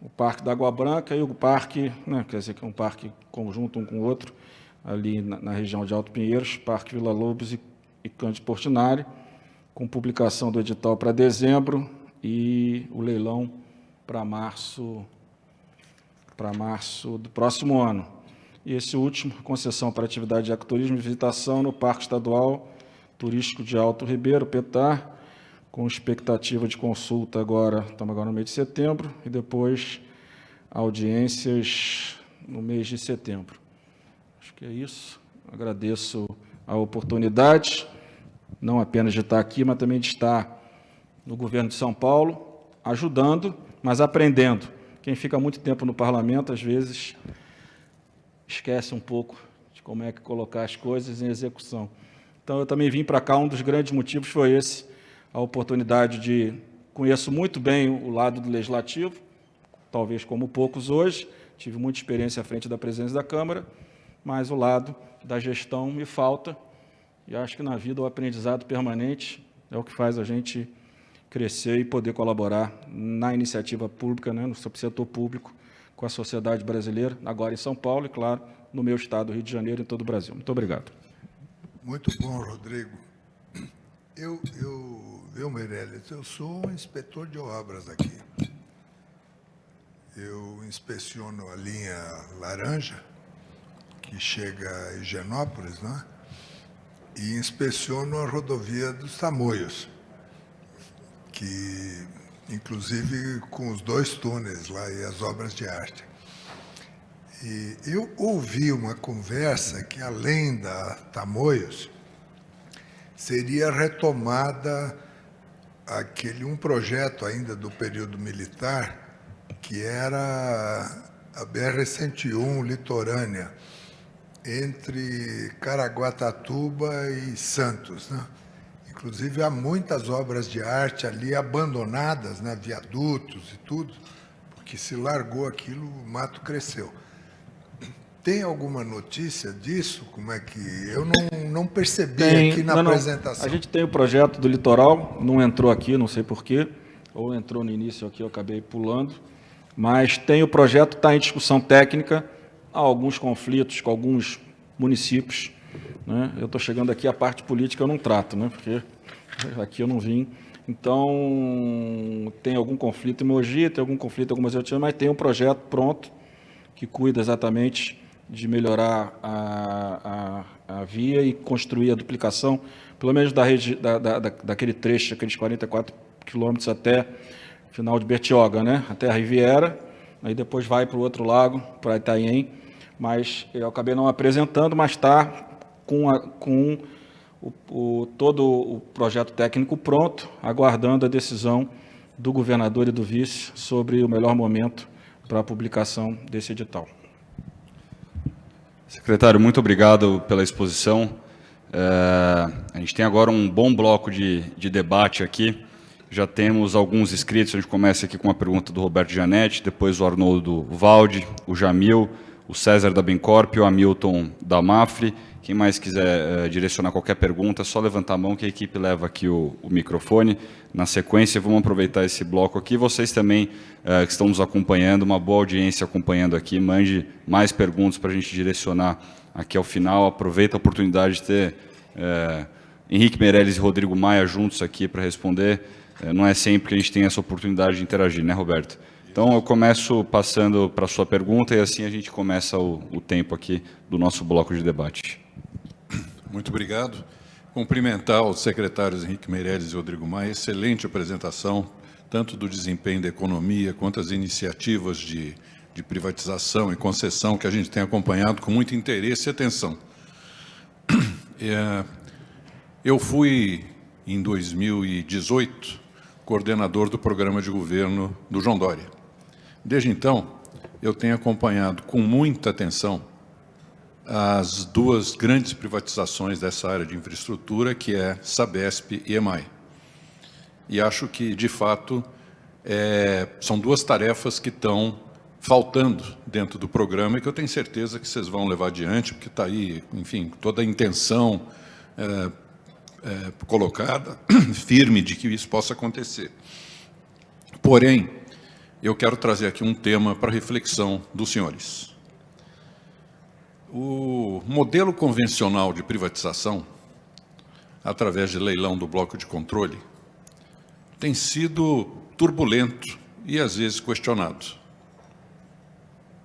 o Parque da Água Branca e o parque, né, quer dizer, que é um parque conjunto um com o outro, ali na região de Alto Pinheiros, Parque Vila Lobos e Cândido Portinari, com publicação do edital para dezembro e o leilão para março do próximo ano. E esse último, concessão para atividade de ecoturismo e visitação no Parque Estadual Turístico de Alto Ribeiro, Petar, com expectativa de consulta estamos agora no mês de setembro, e depois audiências no mês de setembro. Acho que é isso. Agradeço a oportunidade, não apenas de estar aqui, mas também de estar no governo de São Paulo, ajudando, mas aprendendo. Quem fica muito tempo no parlamento, às vezes, esquece um pouco de como é que colocar as coisas em execução. Então, eu também vim para cá, um dos grandes motivos foi esse, a oportunidade de... Conheço muito bem o lado do Legislativo, talvez como poucos hoje, tive muita experiência à frente da presidência da Câmara, mas o lado da gestão me falta, e acho que na vida o aprendizado permanente é o que faz a gente crescer e poder colaborar na iniciativa pública, né, no setor público, com a sociedade brasileira, agora em São Paulo e, claro, no meu estado, Rio de Janeiro, e em todo o Brasil. Muito obrigado. Muito bom, Rodrigo. Eu, Meirelles, eu sou um inspetor de obras aqui. Eu inspeciono a linha laranja, que chega a Higienópolis, né? E inspeciono a rodovia dos Tamoios, que, inclusive, com os 2 túneis lá e as obras de arte. E eu ouvi uma conversa que, além da Tamoios, seria retomada um projeto ainda do período militar, que era a BR-101 litorânea, entre Caraguatatuba e Santos, né? Inclusive, há muitas obras de arte ali abandonadas, né? Viadutos e tudo, porque se largou aquilo, o mato cresceu. Tem alguma notícia disso? Como é que... Eu não percebi aqui na apresentação. A gente tem o projeto do litoral, não entrou aqui, não sei porquê, ou entrou no início aqui, eu acabei pulando, mas tem o projeto, está em discussão técnica, há alguns conflitos com alguns municípios, né? Eu estou chegando aqui, a parte política eu não trato, né? Porque aqui eu não vim. Então, tem algum conflito em Mogi, tem algum conflito em algumas outras, mas tem um projeto pronto que cuida exatamente de melhorar a via e construir a duplicação, pelo menos daquele trecho, aqueles 44 quilômetros até o final de Bertioga, né? Até a Riviera, aí depois vai para o outro lago, para Itanhaém, mas eu acabei não apresentando, mas está com todo o projeto técnico pronto, aguardando a decisão do governador e do vice sobre o melhor momento para a publicação desse edital. Secretário, muito obrigado pela exposição. A gente tem agora um bom bloco de debate aqui. Já temos alguns inscritos, a gente começa aqui com uma pergunta do Roberto Gianetti, depois o Arnoldo Valde, o Jamil, o César da Bencorp, o Hamilton da Mafre. Quem mais quiser direcionar qualquer pergunta, é só levantar a mão que a equipe leva aqui o microfone. Na sequência, vamos aproveitar esse bloco aqui. Vocês também que estão nos acompanhando, uma boa audiência acompanhando aqui, mande mais perguntas para a gente direcionar aqui ao final. Aproveita a oportunidade de ter Henrique Meirelles e Rodrigo Maia juntos aqui para responder. Não é sempre que a gente tem essa oportunidade de interagir, né, Roberto? Então, eu começo passando para a sua pergunta e assim a gente começa o tempo aqui do nosso bloco de debate. Muito obrigado. Cumprimentar os secretários Henrique Meirelles e Rodrigo Maia. Excelente apresentação, tanto do desempenho da economia, quanto as iniciativas de privatização e concessão que a gente tem acompanhado com muito interesse e atenção. Eu fui, em 2018, coordenador do programa de governo do João Dória. Desde então, eu tenho acompanhado com muita atenção as duas grandes privatizações dessa área de infraestrutura, que é Sabesp e EMAI. E acho que, de fato, são duas tarefas que estão faltando dentro do programa e que eu tenho certeza que vocês vão levar adiante, porque está aí, enfim, toda a intenção colocada, firme, de que isso possa acontecer. Porém, eu quero trazer aqui um tema para reflexão dos senhores. O modelo convencional de privatização, através de leilão do bloco de controle, tem sido turbulento e, às vezes, questionado.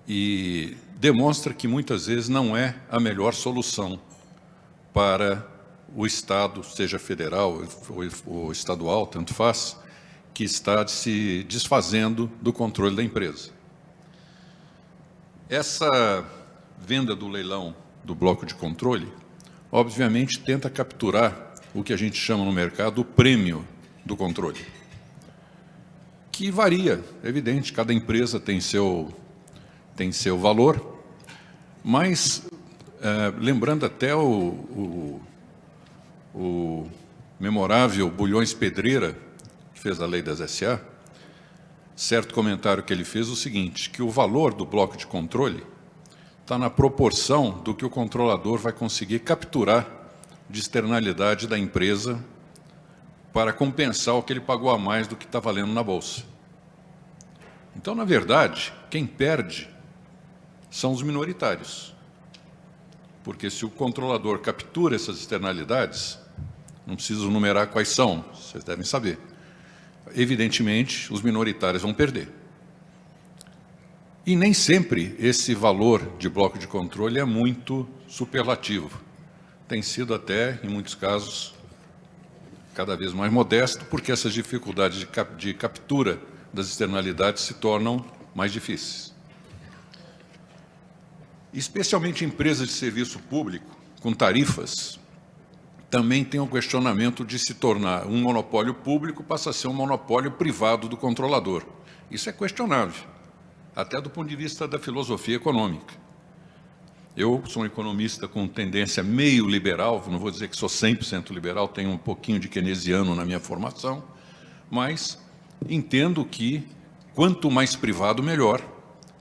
E demonstra que, muitas vezes, não é a melhor solução para o Estado, seja federal ou estadual, tanto faz, que está se desfazendo do controle da empresa. Essa venda do leilão do bloco de controle, obviamente, tenta capturar o que a gente chama no mercado o prêmio do controle, que varia, é evidente, cada empresa tem seu valor, mas, lembrando até o memorável Bulhões Pedreira, que fez a lei das SA, certo comentário que ele fez o seguinte, que o valor do bloco de controle está na proporção do que o controlador vai conseguir capturar de externalidade da empresa para compensar o que ele pagou a mais do que está valendo na Bolsa. Então, na verdade, quem perde são os minoritários. Porque se o controlador captura essas externalidades, não preciso numerar quais são, vocês devem saber. Evidentemente, os minoritários vão perder. E nem sempre esse valor de bloco de controle é muito superlativo. Tem sido até, em muitos casos, cada vez mais modesto, porque essas dificuldades de captura das externalidades se tornam mais difíceis. Especialmente empresas de serviço público, com tarifas, também tem um questionamento de se tornar um monopólio público, passa a ser um monopólio privado do controlador. Isso é questionável, até do ponto de vista da filosofia econômica. Eu sou um economista com tendência meio liberal, não vou dizer que sou 100% liberal, tenho um pouquinho de keynesiano na minha formação, mas entendo que quanto mais privado, melhor,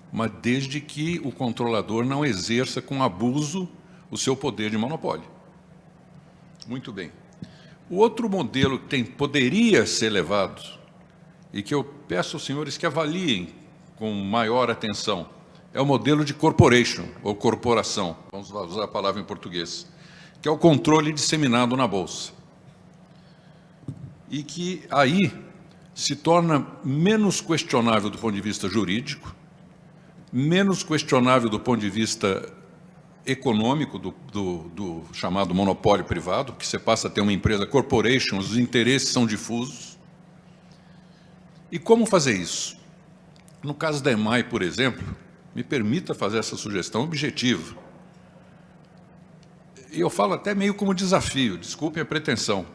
mas desde que o controlador não exerça com abuso o seu poder de monopólio. Muito bem. O outro modelo que poderia ser levado, e que eu peço aos senhores que avaliem com maior atenção, é o modelo de corporation, ou corporação, vamos usar a palavra em português, que é o controle disseminado na Bolsa. E que aí se torna menos questionável do ponto de vista jurídico, menos questionável do ponto de vista econômico, do chamado monopólio privado, que você passa a ter uma empresa corporation, os interesses são difusos. E como fazer isso? No caso da EMAI, por exemplo, me permita fazer essa sugestão objetiva. E eu falo até meio como desafio, desculpem a pretensão.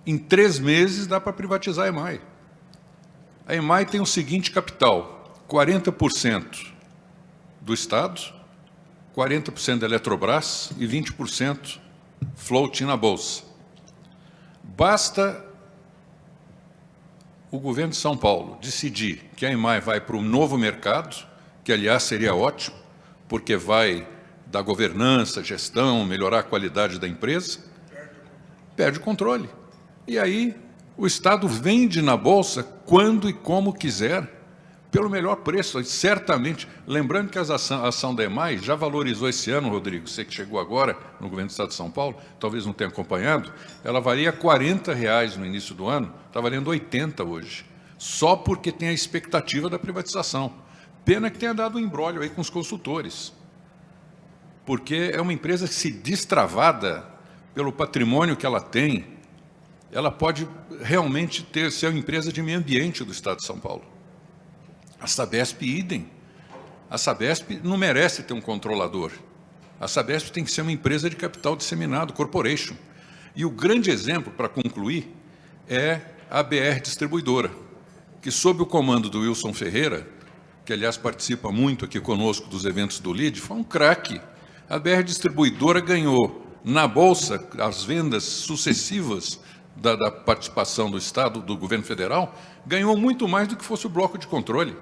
Em 3 meses dá para privatizar a EMAI. A EMAI tem o seguinte capital: 40% do Estado, 40% da Eletrobras e 20% floating na Bolsa. Basta o governo de São Paulo decidir que a EMAI vai para um novo mercado, que, aliás, seria ótimo, porque vai dar governança, gestão, melhorar a qualidade da empresa, perde o controle. E aí o Estado vende na Bolsa quando e como quiser, pelo melhor preço, certamente. Lembrando que a ação da EMAI já valorizou esse ano, Rodrigo, você que chegou agora no governo do Estado de São Paulo, talvez não tenha acompanhado, ela valia R$40 no início do ano, está valendo 80 hoje, só porque tem a expectativa da privatização. Pena que tenha dado um imbróglio aí com os consultores, porque é uma empresa que, se destravada pelo patrimônio que ela tem, ela pode realmente ser uma empresa de meio ambiente do Estado de São Paulo. A Sabesp, idem. A Sabesp não merece ter um controlador. A Sabesp tem que ser uma empresa de capital disseminado, corporation. E o grande exemplo, para concluir, é a BR Distribuidora, que, sob o comando do Wilson Ferreira, que, aliás, participa muito aqui conosco dos eventos do LID, foi um craque. A BR Distribuidora ganhou na Bolsa as vendas sucessivas da participação do Estado, do governo federal, ganhou muito mais do que fosse o bloco de controle,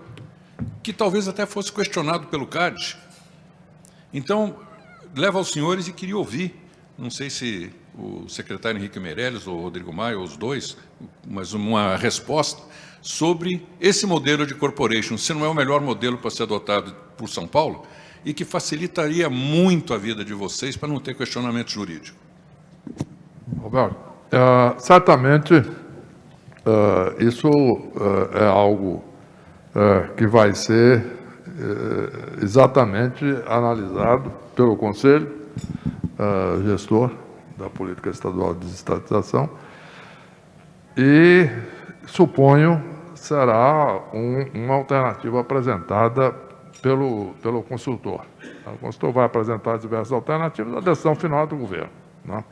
que talvez até fosse questionado pelo CAD. Então, levo aos senhores e queria ouvir, não sei se o secretário Henrique Meirelles ou o Rodrigo Maia, ou os dois, mas uma resposta sobre esse modelo de corporation, se não é o melhor modelo para ser adotado por São Paulo, e que facilitaria muito a vida de vocês para não ter questionamento jurídico. Roberto, certamente isso é algo que vai ser exatamente analisado pelo Conselho Gestor da Política Estadual de Desestatização e, suponho, será uma alternativa apresentada pelo consultor. O consultor vai apresentar as diversas alternativas à decisão final do governo, né?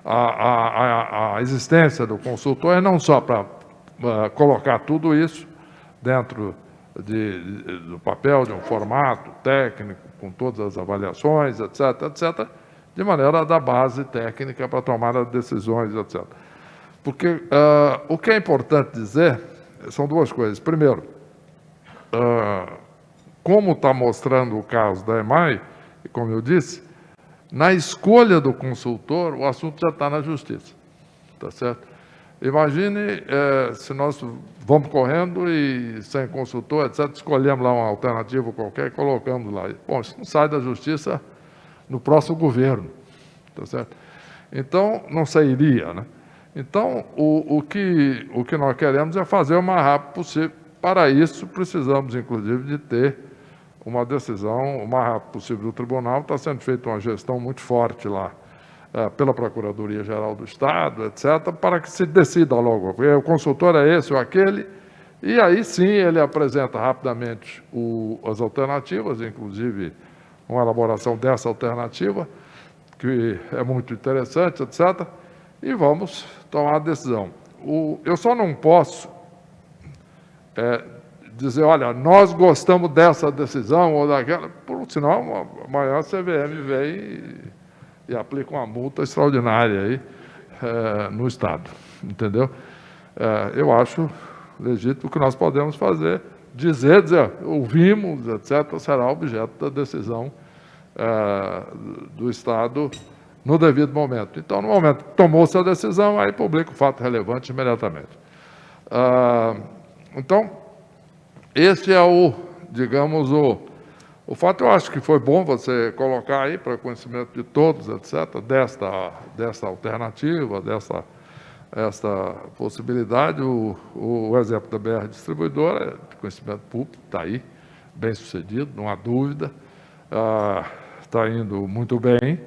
A existência do consultor é não só para colocar tudo isso dentro do papel, de um formato técnico, com todas as avaliações, etc., etc., de maneira a dar base técnica para tomar as decisões, etc. Porque o que é importante dizer são duas coisas. Primeiro, como está mostrando o caso da EMAI, e como eu disse, na escolha do consultor, o assunto já está na justiça, tá certo? Imagine se nós vamos correndo e, sem consultor, etc., escolhemos lá uma alternativa qualquer e colocamos lá. Bom, isso não sai da justiça no próximo governo, tá certo? Então, não sairia, né? Então, o que nós queremos é fazer o mais rápido possível. Para isso, precisamos, inclusive, de ter uma decisão o mais rápido possível do tribunal. Está sendo feita uma gestão muito forte lá, pela Procuradoria-Geral do Estado, etc., para que se decida logo. O consultor é esse ou aquele, e aí sim ele apresenta rapidamente as alternativas, inclusive uma elaboração dessa alternativa, que é muito interessante, etc., e vamos tomar a decisão. Eu só não posso dizer, olha, nós gostamos dessa decisão ou daquela, por sinal, amanhã a CVM vem e aplica uma multa extraordinária aí no Estado, entendeu? Eu acho legítimo que nós podemos fazer, dizer, ouvimos, etc., será objeto da decisão do Estado no devido momento. Então, no momento que tomou-se a decisão, aí publica o fato relevante imediatamente. Então, esse é digamos, o fato. Eu acho que foi bom você colocar aí para conhecimento de todos, etc., desta alternativa, esta possibilidade. O exemplo da BR Distribuidora, de conhecimento público, está aí, bem sucedido, não há dúvida, está indo muito bem.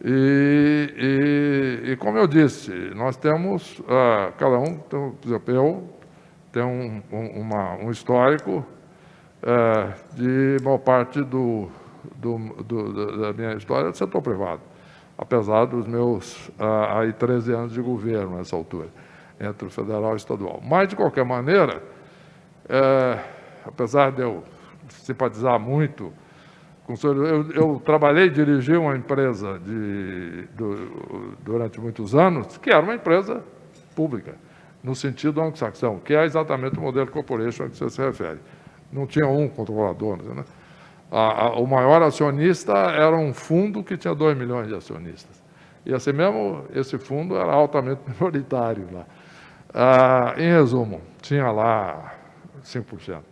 E como eu disse, nós temos, cada um, por exemplo, eu tenho um histórico de maior parte da minha história do setor privado, apesar dos meus 13 anos de governo nessa altura, entre o federal e o estadual. Mas, de qualquer maneira, apesar de eu simpatizar muito com o senhor, eu trabalhei e dirigi uma empresa durante muitos anos, que era uma empresa pública, no sentido anglo-saxão, que é exatamente o modelo corporation a que você se refere. Não tinha um controlador, né? O maior acionista era um fundo que tinha 2 milhões de acionistas. E assim mesmo, esse fundo era altamente minoritário lá. Em resumo, tinha lá 5%.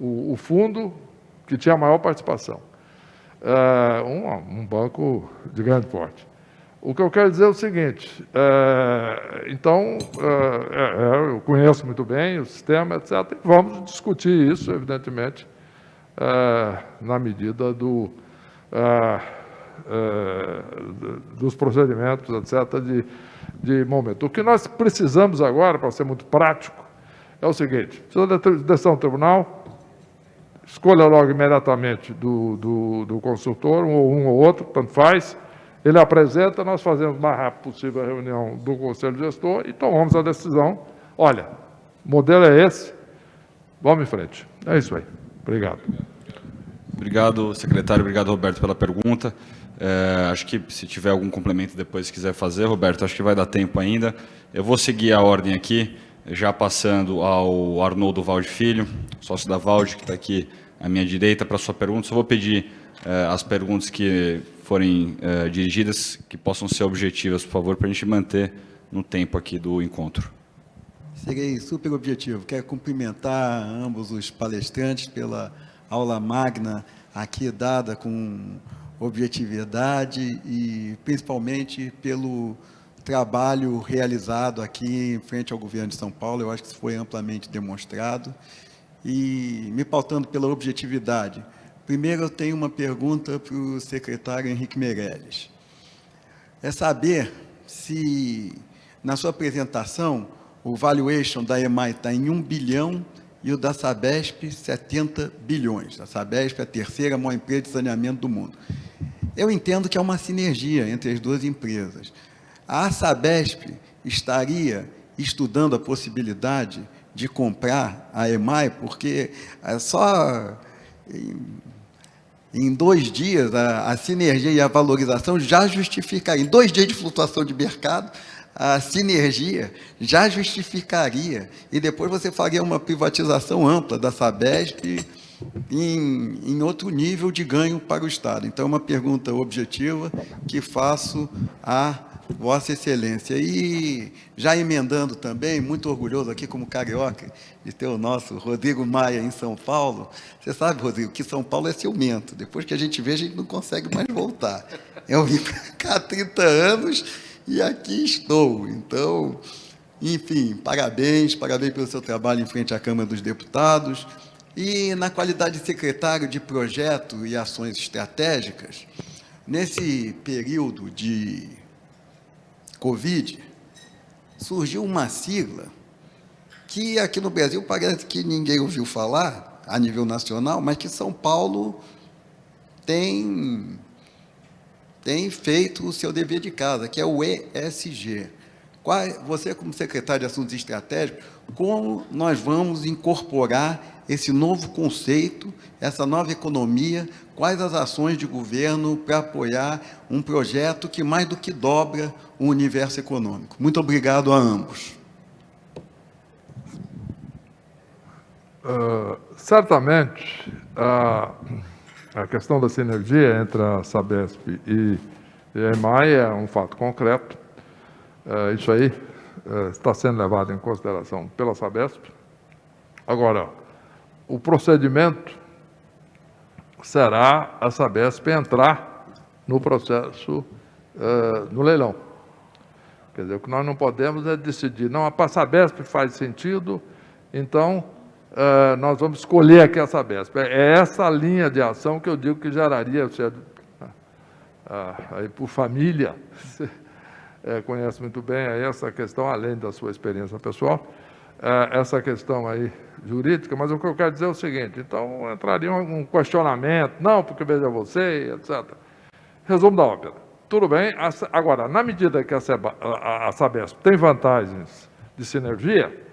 O fundo que tinha a maior participação. Um banco de grande porte. O que eu quero dizer é o seguinte, então, eu conheço muito bem o sistema, etc., e vamos discutir isso, evidentemente, na medida dos procedimentos, etc., de momento. O que nós precisamos agora, para ser muito prático, é o seguinte: precisa da decisão do tribunal, escolha logo imediatamente do consultor, um ou outro, tanto faz. Ele apresenta, nós fazemos o mais rápido possível a reunião do Conselho Gestor e tomamos a decisão. Olha, o modelo é esse, vamos em frente. É isso aí. Obrigado. Obrigado, secretário. Obrigado, Roberto, pela pergunta. Acho que se tiver algum complemento depois, se quiser fazer, Roberto, acho que vai dar tempo ainda. Eu vou seguir a ordem aqui, já passando ao Arnoldo Valde Filho, sócio da Valde, que está aqui à minha direita, para a sua pergunta. Só vou pedir as perguntas que forem dirigidas, que possam ser objetivas, por favor, para a gente manter no tempo aqui do encontro. Serei super objetivo. Quero cumprimentar ambos os palestrantes pela aula magna aqui dada com objetividade e, principalmente, pelo trabalho realizado aqui em frente ao governo de São Paulo. Eu acho que isso foi amplamente demonstrado. E, me pautando pela objetividade, primeiro eu tenho uma pergunta para o secretário Henrique Meirelles. É saber se, na sua apresentação, o valuation da EMAI está em 1 bilhão e o da Sabesp 70 bilhões. A Sabesp é a terceira maior empresa de saneamento do mundo. Eu entendo que há uma sinergia entre as duas empresas. A Sabesp estaria estudando a possibilidade de comprar a EMAI, porque só em 2 dias a sinergia e a valorização já justificariam. Em 2 dias de flutuação de mercado, a sinergia já justificaria, e depois você faria uma privatização ampla da Sabesp em outro nível de ganho para o Estado. Então, é uma pergunta objetiva que faço a Vossa Excelência. E, já emendando também, muito orgulhoso aqui como carioca, de ter o nosso Rodrigo Maia em São Paulo. Você sabe, Rodrigo, que São Paulo é ciumento. Depois que a gente vê, a gente não consegue mais voltar. Eu vim para cá há 30 anos e aqui estou. Então, enfim, parabéns pelo seu trabalho em frente à Câmara dos Deputados. E, na qualidade de secretário de Projeto e Ações Estratégicas, nesse período de Covid, surgiu uma sigla que aqui no Brasil parece que ninguém ouviu falar, a nível nacional, mas que São Paulo tem feito o seu dever de casa, que é o ESG, Você, como secretário de Assuntos Estratégicos, como nós vamos incorporar esse novo conceito, essa nova economia, quais as ações de governo para apoiar um projeto que mais do que dobra o universo econômico? Muito obrigado a ambos. Certamente, a questão da sinergia entre a Sabesp e a EMAI é um fato concreto. Isso aí está sendo levado em consideração pela Sabesp. Agora, o procedimento será a Sabesp entrar no processo, no leilão. Quer dizer, o que nós não podemos é decidir, não, a Sabesp faz sentido, então nós vamos escolher aqui a Sabesp. É essa linha de ação que eu digo que geraria, aí por família, conhece muito bem essa questão, além da sua experiência pessoal, essa questão aí jurídica, mas o que eu quero dizer é o seguinte, então entraria um questionamento, não, porque veja você, etc. Resumo da ópera. Tudo bem, agora, na medida que a Sabesp tem vantagens de sinergia,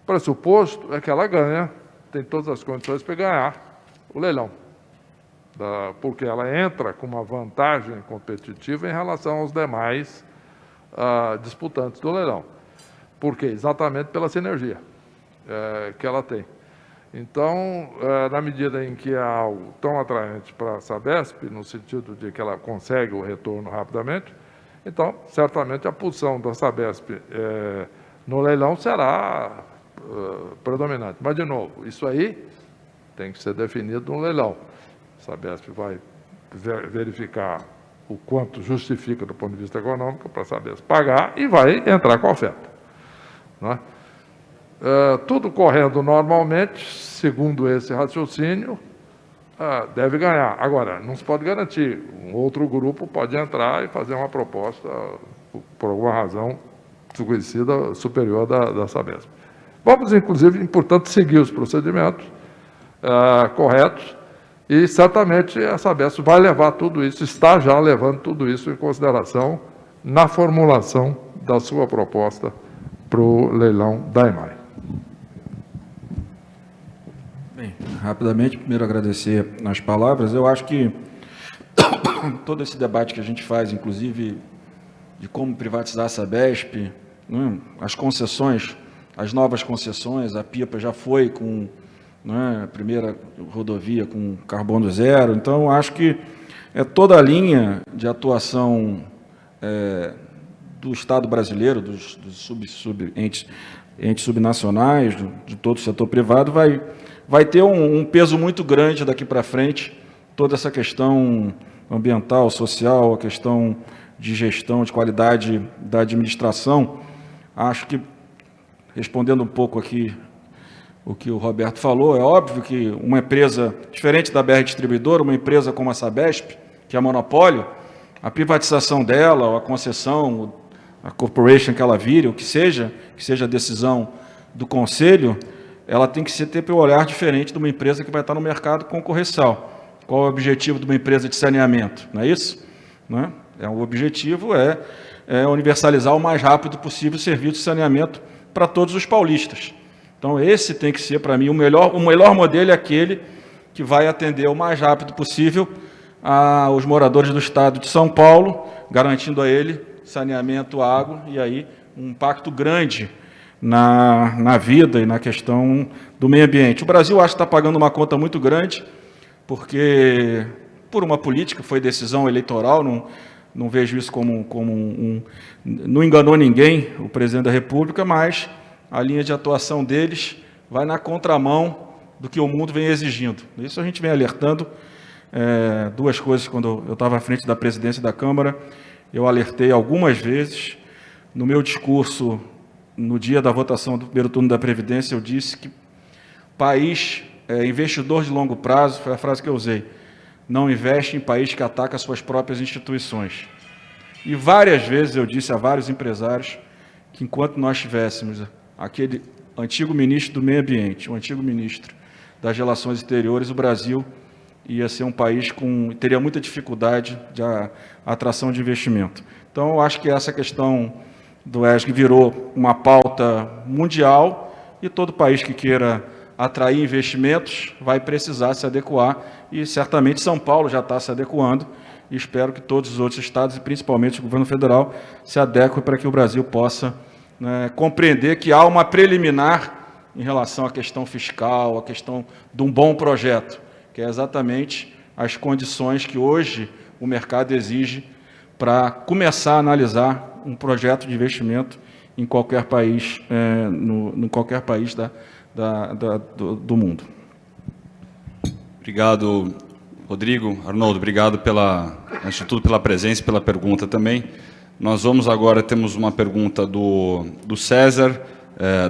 o pressuposto é que ela ganha, tem todas as condições para ganhar o leilão, porque ela entra com uma vantagem competitiva em relação aos demais disputantes do leilão. Por quê? Exatamente pela sinergia que ela tem. Então, na medida em que é algo tão atraente para a Sabesp, no sentido de que ela consegue o retorno rapidamente, então, certamente, a posição da Sabesp no leilão será predominante. Mas, de novo, isso aí tem que ser definido no leilão. A Sabesp vai verificar o quanto justifica do ponto de vista econômico para a Sabesp pagar e vai entrar com a oferta. Não é? Tudo correndo normalmente, segundo esse raciocínio, deve ganhar. Agora, não se pode garantir. Um outro grupo pode entrar e fazer uma proposta, por alguma razão desconhecida, superior da Sabesp. Vamos, inclusive, portanto, seguir os procedimentos corretos e, certamente, a Sabesp vai levar tudo isso, está já levando tudo isso em consideração na formulação da sua proposta para o leilão da EMAI. Bem, rapidamente, primeiro agradecer as palavras. Eu acho que todo esse debate que a gente faz, inclusive de como privatizar a Sabesp, né, as concessões, as novas concessões, a Pipa já foi com a primeira rodovia com carbono zero, então acho que toda a linha de atuação do Estado brasileiro, dos entes subnacionais, de todo o setor privado, vai ter um peso muito grande daqui para frente, toda essa questão ambiental, social, a questão de gestão, de qualidade da administração. Acho que, respondendo um pouco aqui o que o Roberto falou, é óbvio que uma empresa, diferente da BR Distribuidora, uma empresa como a Sabesp, que é monopólio, a privatização dela, ou a concessão, a corporation que ela vire, o que seja a decisão do Conselho, ela tem que ter um olhar diferente de uma empresa que vai estar no mercado concorrencial. Qual é o objetivo de uma empresa de saneamento? Não é isso? Não é? O objetivo é universalizar o mais rápido possível o serviço de saneamento para todos os paulistas. Então, esse tem que ser, para mim, o melhor modelo é aquele que vai atender o mais rápido possível aos moradores do Estado de São Paulo, garantindo a ele saneamento, água, e aí um impacto grande na vida e na questão do meio ambiente. O Brasil, acho que está pagando uma conta muito grande, porque, por uma política, foi decisão eleitoral, não vejo isso como não enganou ninguém, o presidente da República, mas a linha de atuação deles vai na contramão do que o mundo vem exigindo. Isso a gente vem alertando. Duas coisas, quando eu estava à frente da presidência da Câmara, eu alertei algumas vezes. No meu discurso, no dia da votação do primeiro turno da Previdência, eu disse que país, investidor de longo prazo, foi a frase que eu usei, não investe em país que ataca suas próprias instituições. E várias vezes eu disse a vários empresários que, enquanto nós tivéssemos aquele antigo ministro do Meio Ambiente, o antigo ministro das Relações Exteriores, o Brasil ia ser um país teria muita dificuldade de atração de investimento. Então, eu acho que essa questão do ESG virou uma pauta mundial e todo país que queira atrair investimentos vai precisar se adequar e certamente São Paulo já está se adequando e espero que todos os outros estados e principalmente o governo federal se adequem para que o Brasil possa, né, compreender que há uma preliminar em relação à questão fiscal, à questão de um bom projeto, que é exatamente as condições que hoje o mercado exige para começar a analisar um projeto de investimento em qualquer país, no qualquer país do mundo. Obrigado, Rodrigo. Arnoldo, obrigado, antes de tudo, pela presença e pela pergunta também. Nós vamos agora, temos uma pergunta do César,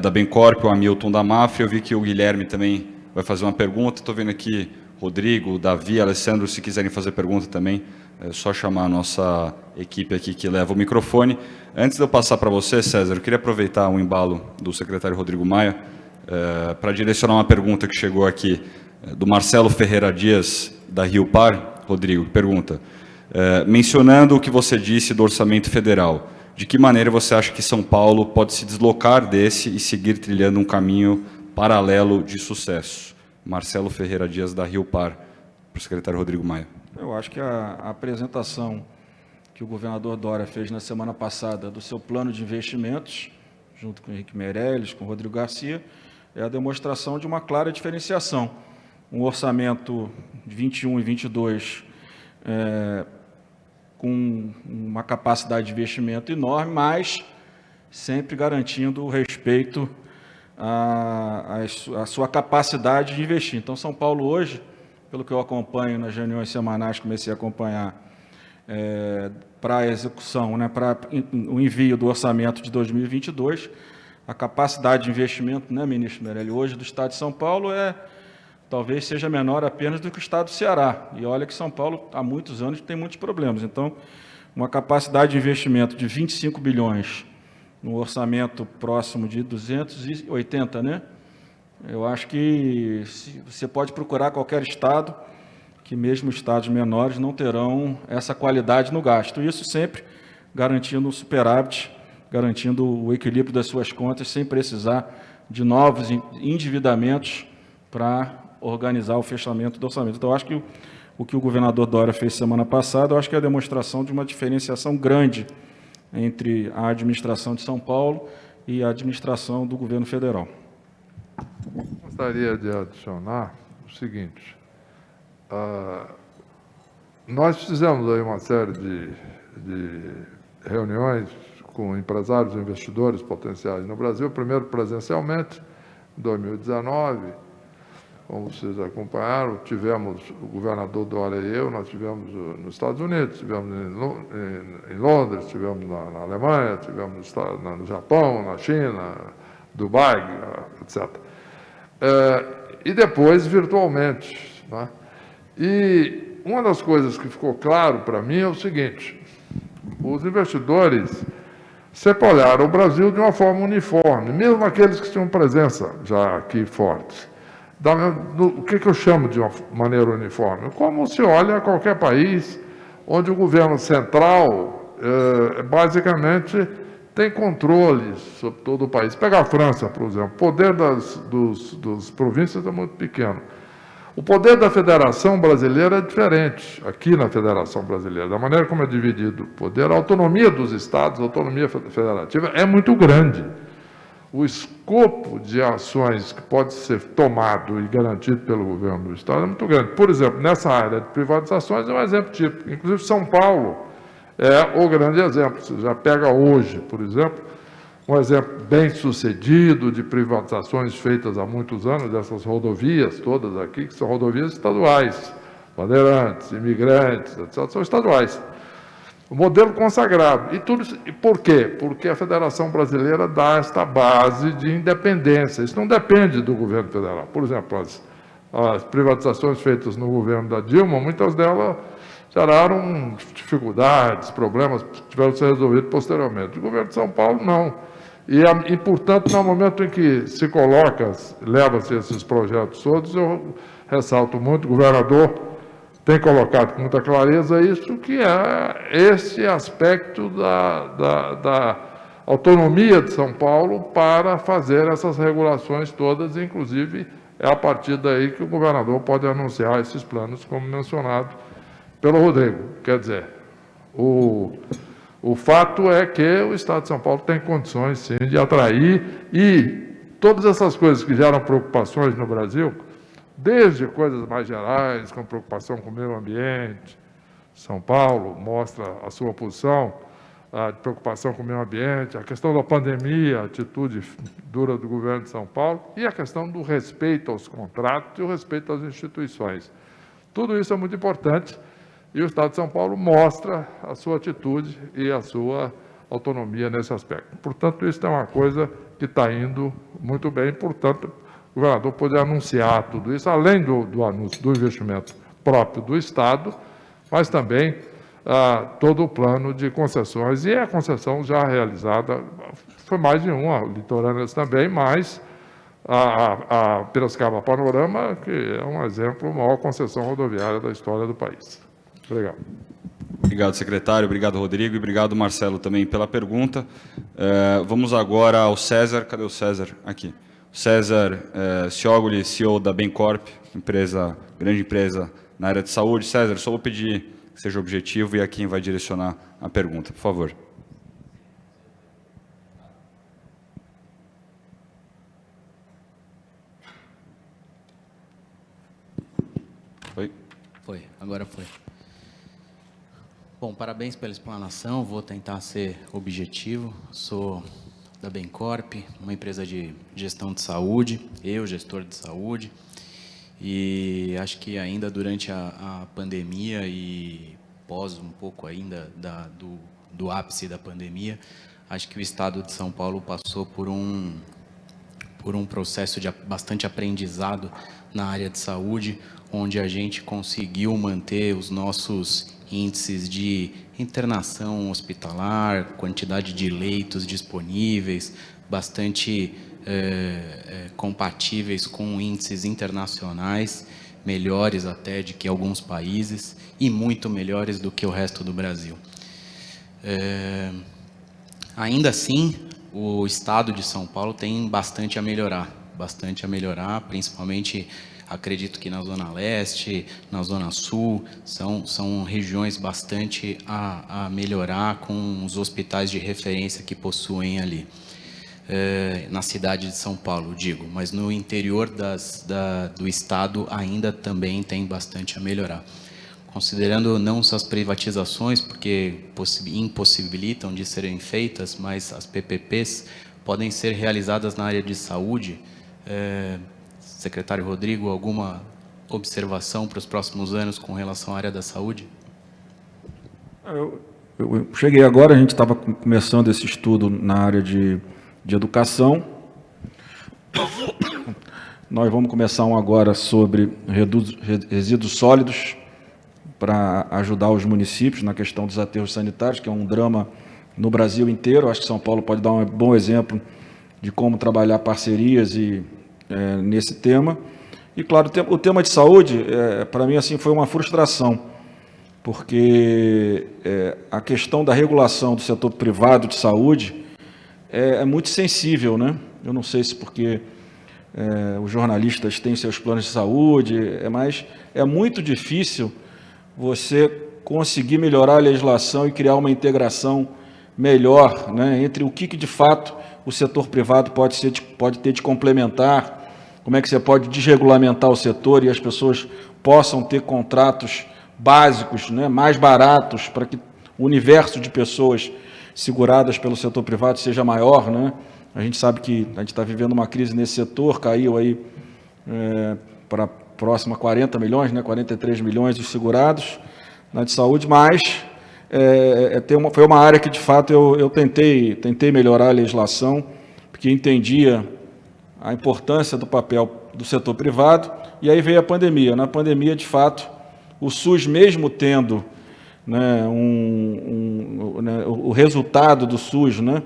da Bencorp, o Hamilton da Mafra. Eu vi que o Guilherme também vai fazer uma pergunta. Estou vendo aqui Rodrigo, Davi, Alessandro, se quiserem fazer pergunta também, é só chamar a nossa equipe aqui que leva o microfone. Antes de eu passar para você, César, eu queria aproveitar o embalo do secretário Rodrigo Maia para direcionar uma pergunta que chegou aqui do Marcelo Ferreira Dias, da Rio Par. Rodrigo, pergunta, mencionando o que você disse do orçamento federal, de que maneira você acha que São Paulo pode se deslocar desse e seguir trilhando um caminho paralelo de sucesso? Marcelo Ferreira Dias, da Rio Par, para o secretário Rodrigo Maia. Eu acho que a apresentação que o governador Dória fez na semana passada do seu plano de investimentos, junto com o Henrique Meirelles, com o Rodrigo Garcia, é a demonstração de uma clara diferenciação. Um orçamento de 21 e 22 com uma capacidade de investimento enorme, mas sempre garantindo o respeito à sua capacidade de investir. Então, São Paulo hoje, pelo que eu acompanho nas reuniões semanais, comecei a acompanhar para a execução, né, para o envio do orçamento de 2022, a capacidade de investimento, né, ministro Meirelles, hoje do Estado de São Paulo talvez seja menor apenas do que o Estado do Ceará. E olha que São Paulo, há muitos anos, tem muitos problemas. Então, uma capacidade de investimento de 25 bilhões no orçamento próximo de 280, né? Eu acho que você pode procurar qualquer estado, que mesmo estados menores não terão essa qualidade no gasto. Isso sempre garantindo um superávit, garantindo o equilíbrio das suas contas, sem precisar de novos endividamentos para organizar o fechamento do orçamento. Então, eu acho que o que o governador Dória fez semana passada, eu acho que é a demonstração de uma diferenciação grande entre a administração de São Paulo e a administração do governo federal. Gostaria de adicionar o seguinte, nós fizemos aí uma série de reuniões com empresários e investidores potenciais no Brasil, primeiro presencialmente, em 2019, como vocês acompanharam, tivemos o governador Dória e eu, nós tivemos nos Estados Unidos, tivemos em Londres, tivemos na Alemanha, tivemos no Japão, na China, Dubai, etc. E depois virtualmente, né? E uma das coisas que ficou claro para mim é o seguinte, os investidores sempre olharam o Brasil de uma forma uniforme, mesmo aqueles que tinham presença já aqui fortes. O que eu chamo de uma maneira uniforme? Como se olha qualquer país onde o governo central, basicamente, tem controle sobre todo o país. Pega a França, por exemplo, o poder das províncias é muito pequeno. O poder da Federação Brasileira é diferente, aqui na Federação Brasileira. Da maneira como é dividido o poder, a autonomia dos estados, a autonomia federativa é muito grande. O escopo de ações que pode ser tomado e garantido pelo governo do Estado é muito grande. Por exemplo, nessa área de privatizações é um exemplo típico. Inclusive, São Paulo é o grande exemplo. Você já pega hoje, por exemplo, um exemplo bem sucedido de privatizações feitas há muitos anos, dessas rodovias todas aqui, que são rodovias estaduais, Bandeirantes, Imigrantes, etc., são estaduais. O modelo consagrado. E por quê? Porque a Federação Brasileira dá esta base de independência. Isso não depende do governo federal. Por exemplo, as privatizações feitas no governo da Dilma, muitas delas geraram dificuldades, problemas que tiveram que ser resolvidos posteriormente. O governo de São Paulo, não. E portanto, no momento em que se leva-se esses projetos todos, eu ressalto muito, o governador tem colocado com muita clareza isso, que é esse aspecto autonomia de São Paulo para fazer essas regulações todas, inclusive é a partir daí que o governador pode anunciar esses planos, como mencionado pelo Rodrigo. Quer dizer, o fato é que o Estado de São Paulo tem condições, sim, de atrair, e todas essas coisas que geram preocupações no Brasil, desde coisas mais gerais, como preocupação com o meio ambiente, São Paulo mostra a sua posição de preocupação com o meio ambiente, a questão da pandemia, a atitude dura do governo de São Paulo, e a questão do respeito aos contratos e o respeito às instituições. Tudo isso é muito importante, e o Estado de São Paulo mostra a sua atitude e a sua autonomia nesse aspecto. Portanto, isso é uma coisa que está indo muito bem, portanto, o governador poder anunciar tudo isso, além do anúncio do investimento próprio do Estado, mas também todo o plano de concessões, e a concessão já realizada, foi mais de uma, litorâneas também, mas a Piracicaba Panorama, que é um exemplo, a maior concessão rodoviária da história do país. Obrigado. Obrigado, secretário. Obrigado, Rodrigo. E obrigado, Marcelo, também pela pergunta. Vamos agora ao César. Cadê o César? Aqui. César Ciogoli, CEO da Bencorp, grande empresa na área de saúde. César, só vou pedir que seja objetivo e a quem vai direcionar a pergunta, por favor. Foi? Foi, agora foi. Bom, parabéns pela explanação, vou tentar ser objetivo. Sou da Bencorp, uma empresa de gestão de saúde, gestor de saúde, e acho que ainda durante a pandemia e pós um pouco ainda do ápice da pandemia, acho que o Estado de São Paulo passou por um processo de bastante aprendizado na área de saúde, onde a gente conseguiu manter os nossos índices de internação hospitalar, quantidade de leitos disponíveis, bastante compatíveis com índices internacionais, melhores até do que alguns países e muito melhores do que o resto do Brasil. Ainda assim, o Estado de São Paulo tem bastante a melhorar, principalmente, acredito que na Zona Leste, na Zona Sul, são regiões bastante a melhorar com os hospitais de referência que possuem ali. Na cidade de São Paulo, digo, mas no interior do Estado ainda também tem bastante a melhorar. Considerando não só as privatizações, porque impossibilitam de serem feitas, mas as PPPs podem ser realizadas na área de saúde. Secretário Rodrigo, alguma observação para os próximos anos com relação à área da saúde? Eu cheguei agora, a gente estava começando esse estudo na área de educação. Nós vamos começar agora sobre resíduos sólidos, para ajudar os municípios na questão dos aterros sanitários, que é um drama no Brasil inteiro. Acho que São Paulo pode dar um bom exemplo de como trabalhar parcerias nesse tema. E, claro, o tema de saúde, para mim, assim, foi uma frustração, porque a questão da regulação do setor privado de saúde é muito sensível, né? Eu não sei se porque os jornalistas têm seus planos de saúde, mas é muito difícil você conseguir melhorar a legislação e criar uma integração melhor, né, entre o que de fato o setor privado pode ter de complementar, como é que você pode desregulamentar o setor e as pessoas possam ter contratos básicos, né, mais baratos, para que o universo de pessoas seguradas pelo setor privado seja maior, né? A gente sabe que a gente está vivendo uma crise nesse setor, caiu aí para próximo a 40 milhões, né, 43 milhões dos segurados na de saúde, mas foi uma área que, de fato, eu tentei melhorar a legislação, porque entendia a importância do papel do setor privado, e aí veio a pandemia. Na pandemia, de fato, o SUS, mesmo tendo, né, o resultado do SUS, né,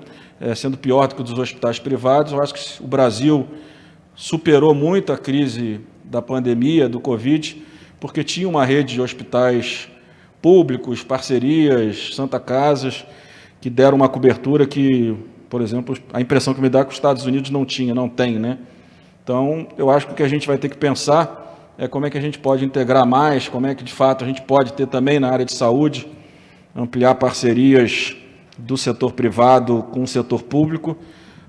sendo pior do que o dos hospitais privados, eu acho que o Brasil superou muito a crise da pandemia, do Covid, porque tinha uma rede de hospitais públicos, parcerias, Santa Casas, que deram uma cobertura que por exemplo, a impressão que me dá é que os Estados Unidos não tem, né? Então, eu acho que o que a gente vai ter que pensar é como é que a gente pode integrar mais, como é que, de fato, a gente pode ter também na área de saúde, ampliar parcerias do setor privado com o setor público,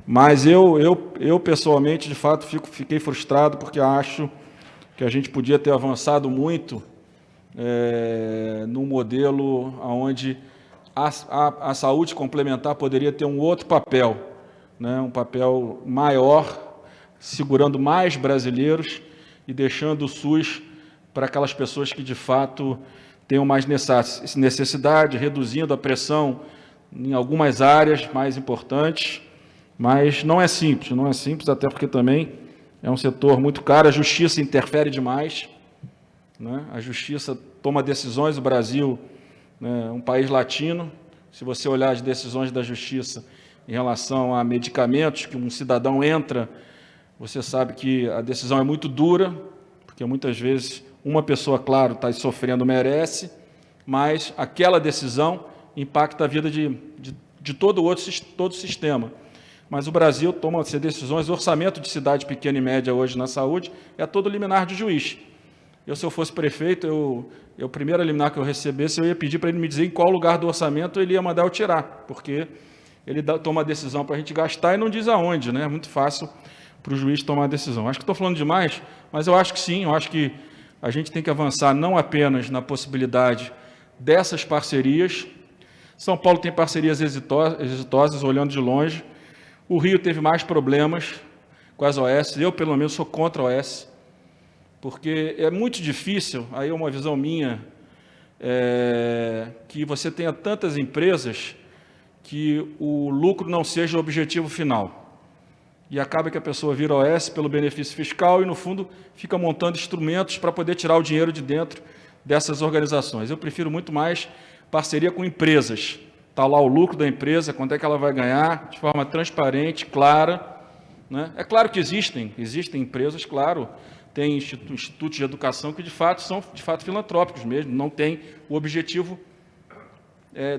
mas eu pessoalmente, de fato, fiquei frustrado porque acho que a gente podia ter avançado muito num modelo onde a saúde complementar poderia ter um outro papel, né, um papel maior, segurando mais brasileiros e deixando o SUS para aquelas pessoas que, de fato, tenham mais necessidade, reduzindo a pressão em algumas áreas mais importantes, mas não é simples, até porque também é um setor muito caro, a justiça interfere demais, né? A justiça toma decisões, o Brasil é um país latino, se você olhar as decisões da justiça em relação a medicamentos, que um cidadão entra, você sabe que a decisão é muito dura, porque muitas vezes uma pessoa, claro, está sofrendo, merece, mas aquela decisão impacta a vida de todo o sistema. Mas o Brasil toma decisões, o orçamento de cidade pequena e média hoje na saúde é todo liminar de juiz. Se eu fosse prefeito, o primeiro liminar que eu recebesse, eu ia pedir para ele me dizer em qual lugar do orçamento ele ia mandar eu tirar, porque ele toma a decisão para a gente gastar e não diz aonde, né? É muito fácil para o juiz tomar a decisão. Acho que estou falando demais, mas eu acho que sim, eu acho que a gente tem que avançar não apenas na possibilidade dessas parcerias. São Paulo tem parcerias exitosas, olhando de longe. O Rio teve mais problemas com as OS. Eu, pelo menos, sou contra a OS, porque é muito difícil, aí é uma visão minha, que você tenha tantas empresas que o lucro não seja o objetivo final. E acaba que a pessoa vira OS pelo benefício fiscal e, no fundo, fica montando instrumentos para poder tirar o dinheiro de dentro dessas organizações. Eu prefiro muito mais parceria com empresas. Está lá o lucro da empresa, quanto é que ela vai ganhar, de forma transparente, clara, né? É claro que existem empresas, claro, tem institutos de educação que, de fato, são filantrópicos mesmo, não tem o objetivo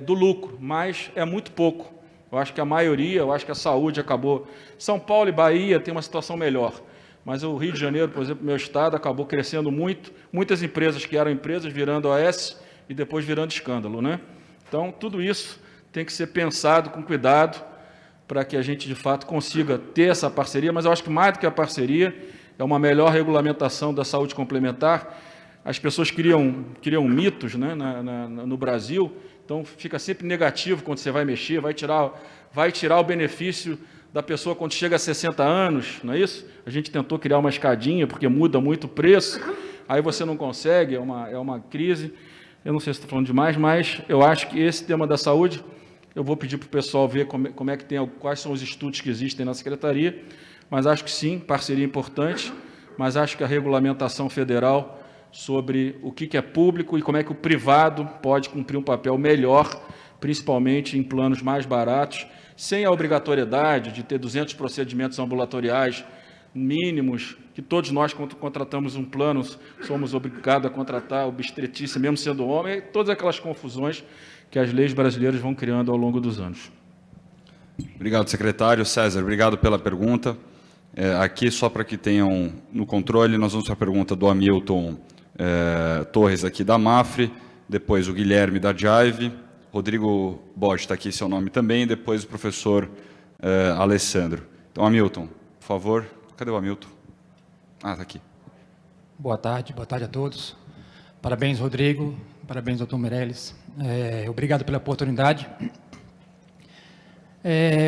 do lucro, mas é muito pouco. Eu acho que a maioria, eu acho que a saúde acabou... São Paulo e Bahia tem uma situação melhor, mas o Rio de Janeiro, por exemplo, meu estado, acabou crescendo muito, muitas empresas que eram empresas virando OS e depois virando escândalo, né? Então, tudo isso tem que ser pensado com cuidado para que a gente, de fato, consiga ter essa parceria, mas eu acho que mais do que a parceria, é uma melhor regulamentação da saúde complementar. As pessoas criam mitos, né, no Brasil, então fica sempre negativo quando você vai mexer, vai tirar o benefício da pessoa quando chega a 60 anos, não é isso? A gente tentou criar uma escadinha, porque muda muito o preço, aí você não consegue, é uma crise. Eu não sei se estou falando demais, mas eu acho que esse tema da saúde, eu vou pedir para o pessoal ver como é que tem, quais são os estudos que existem na Secretaria, mas acho que sim, parceria importante, mas acho que a regulamentação federal sobre o que é público e como é que o privado pode cumprir um papel melhor, principalmente em planos mais baratos, sem a obrigatoriedade de ter 200 procedimentos ambulatoriais mínimos, que todos nós, quando contratamos um plano, somos obrigados a contratar obstetrícia, mesmo sendo homem, e todas aquelas confusões que as leis brasileiras vão criando ao longo dos anos. Obrigado, secretário. César, obrigado pela pergunta. Aqui, só para que tenham no controle, nós vamos para a pergunta do Hamilton Torres, aqui da Mafre, depois o Guilherme da Jaive, Rodrigo Bosch, está aqui seu nome também, depois o professor Alessandro. Então, Hamilton, por favor. Cadê o Hamilton? Ah, está aqui. Boa tarde a todos. Parabéns, Rodrigo. Parabéns, doutor Meirelles. Obrigado pela oportunidade.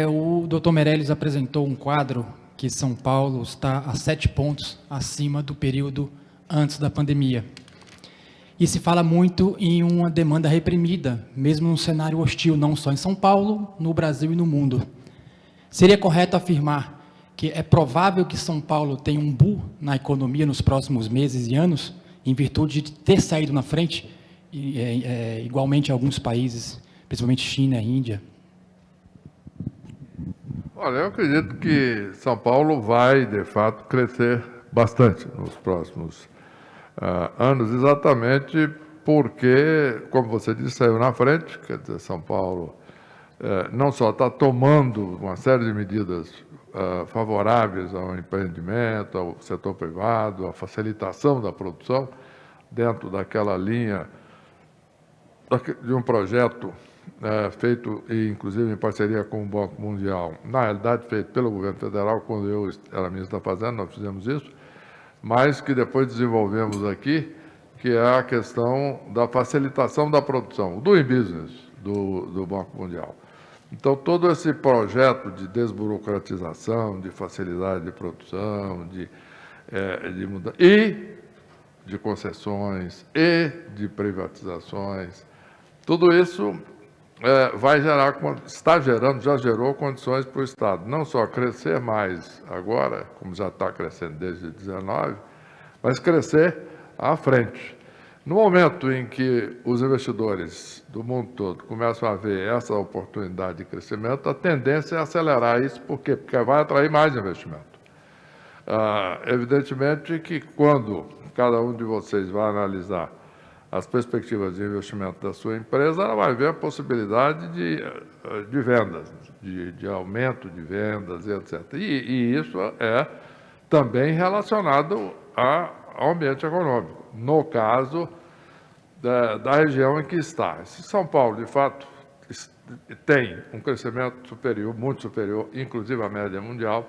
O doutor Meirelles apresentou um quadro que São Paulo está a 7 pontos acima do período antes da pandemia. E se fala muito em uma demanda reprimida, mesmo num cenário hostil, não só em São Paulo, no Brasil e no mundo. Seria correto afirmar que é provável que São Paulo tenha um boom na economia nos próximos meses e anos, em virtude de ter saído na frente, igualmente em alguns países, principalmente China e Índia? Olha, eu acredito que São Paulo vai, de fato, crescer bastante nos próximos anos, exatamente porque, como você disse, saiu na frente, quer dizer, São Paulo não só está tomando uma série de medidas favoráveis ao empreendimento, ao setor privado, à facilitação da produção, dentro daquela linha de um projeto feito, inclusive, em parceria com o Banco Mundial, na realidade feito pelo governo federal, quando eu era ministro da Fazenda, nós fizemos isso, mas que depois desenvolvemos aqui, que é a questão da facilitação da produção, do e-business do Banco Mundial. Então, todo esse projeto de desburocratização, de facilidade de produção, de mudança, e de concessões, e de privatizações, tudo isso vai gerar, está gerando, já gerou condições para o Estado, não só crescer mais agora, como já está crescendo desde 2019, mas crescer à frente. No momento em que os investidores do mundo todo começam a ver essa oportunidade de crescimento, a tendência é acelerar isso. Por quê? Porque vai atrair mais investimento. Evidentemente que quando cada um de vocês vai analisar as perspectivas de investimento da sua empresa, ela vai ver a possibilidade de vendas, de aumento de vendas, etc. E isso é também relacionado ao ambiente econômico, no caso da região em que está. Se São Paulo, de fato, tem um crescimento superior, muito superior, inclusive à média mundial,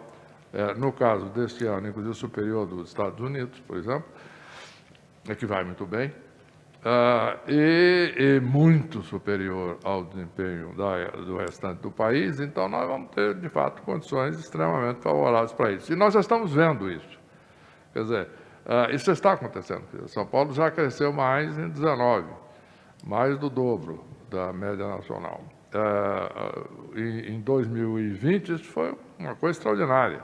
no caso deste ano, inclusive superior dos Estados Unidos, por exemplo, que vai muito bem, e muito superior ao desempenho do restante do país, então nós vamos ter, de fato, condições extremamente favoráveis para isso. E nós já estamos vendo isso. Quer dizer, isso está acontecendo. São Paulo já cresceu mais em 19, mais do dobro da média nacional. Em 2020, isso foi uma coisa extraordinária.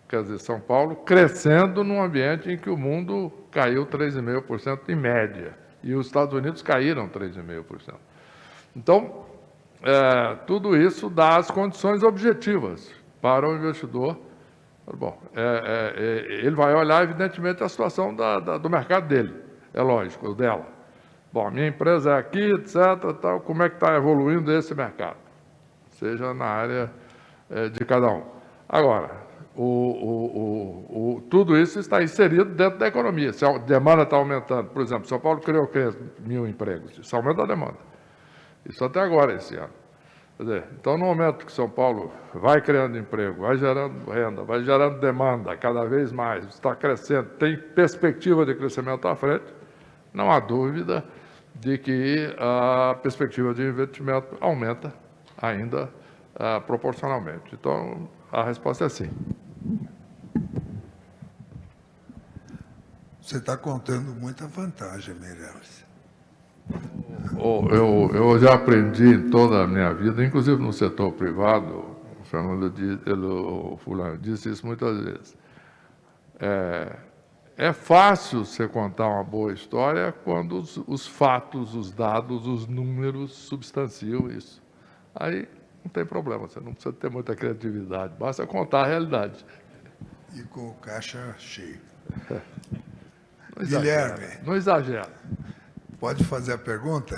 Quer dizer, São Paulo crescendo num ambiente em que o mundo caiu 3,5% em média, e os Estados Unidos caíram 3,5%. Então, tudo isso dá as condições objetivas para o investidor. Bom, ele vai olhar, evidentemente, a situação do mercado dele, é lógico, o dela. Bom, minha empresa é aqui, etc., tal, como é que está evoluindo esse mercado? Seja na área de cada um. Agora, tudo isso está inserido dentro da economia. Se a demanda está aumentando, por exemplo, São Paulo criou 1.000 empregos, isso aumenta a demanda. Isso até agora, esse ano. Quer dizer, então, no momento que São Paulo vai criando emprego, vai gerando renda, vai gerando demanda cada vez mais, está crescendo, tem perspectiva de crescimento à frente, não há dúvida de que a perspectiva de investimento aumenta ainda proporcionalmente. Então, a resposta é sim. Você está contando muita vantagem, Meirelles. Eu já aprendi em toda a minha vida, inclusive no setor privado, o fulano disse isso muitas vezes. É fácil você contar uma boa história quando os fatos, os dados, os números substanciam isso. Aí não tem problema, você não precisa ter muita criatividade, basta contar a realidade. E com o caixa cheio. Guilherme. Não exagera. Pode fazer a pergunta?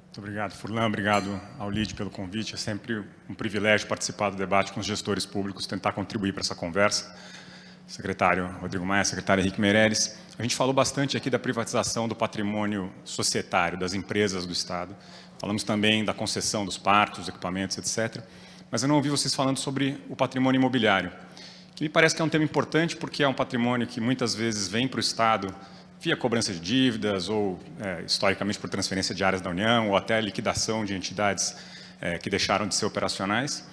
Muito obrigado, Furlan. Obrigado ao LIDE pelo convite. É sempre um privilégio participar do debate com os gestores públicos, tentar contribuir para essa conversa. Secretário Rodrigo Maia, secretário Henrique Meirelles. A gente falou bastante aqui da privatização do patrimônio societário, das empresas do Estado. Falamos também da concessão dos parques, dos equipamentos, etc. Mas eu não ouvi vocês falando sobre o patrimônio imobiliário, que me parece que é um tema importante porque é um patrimônio que muitas vezes vem para o Estado via cobrança de dívidas ou, historicamente, por transferência de áreas da União ou até liquidação de entidades que deixaram de ser operacionais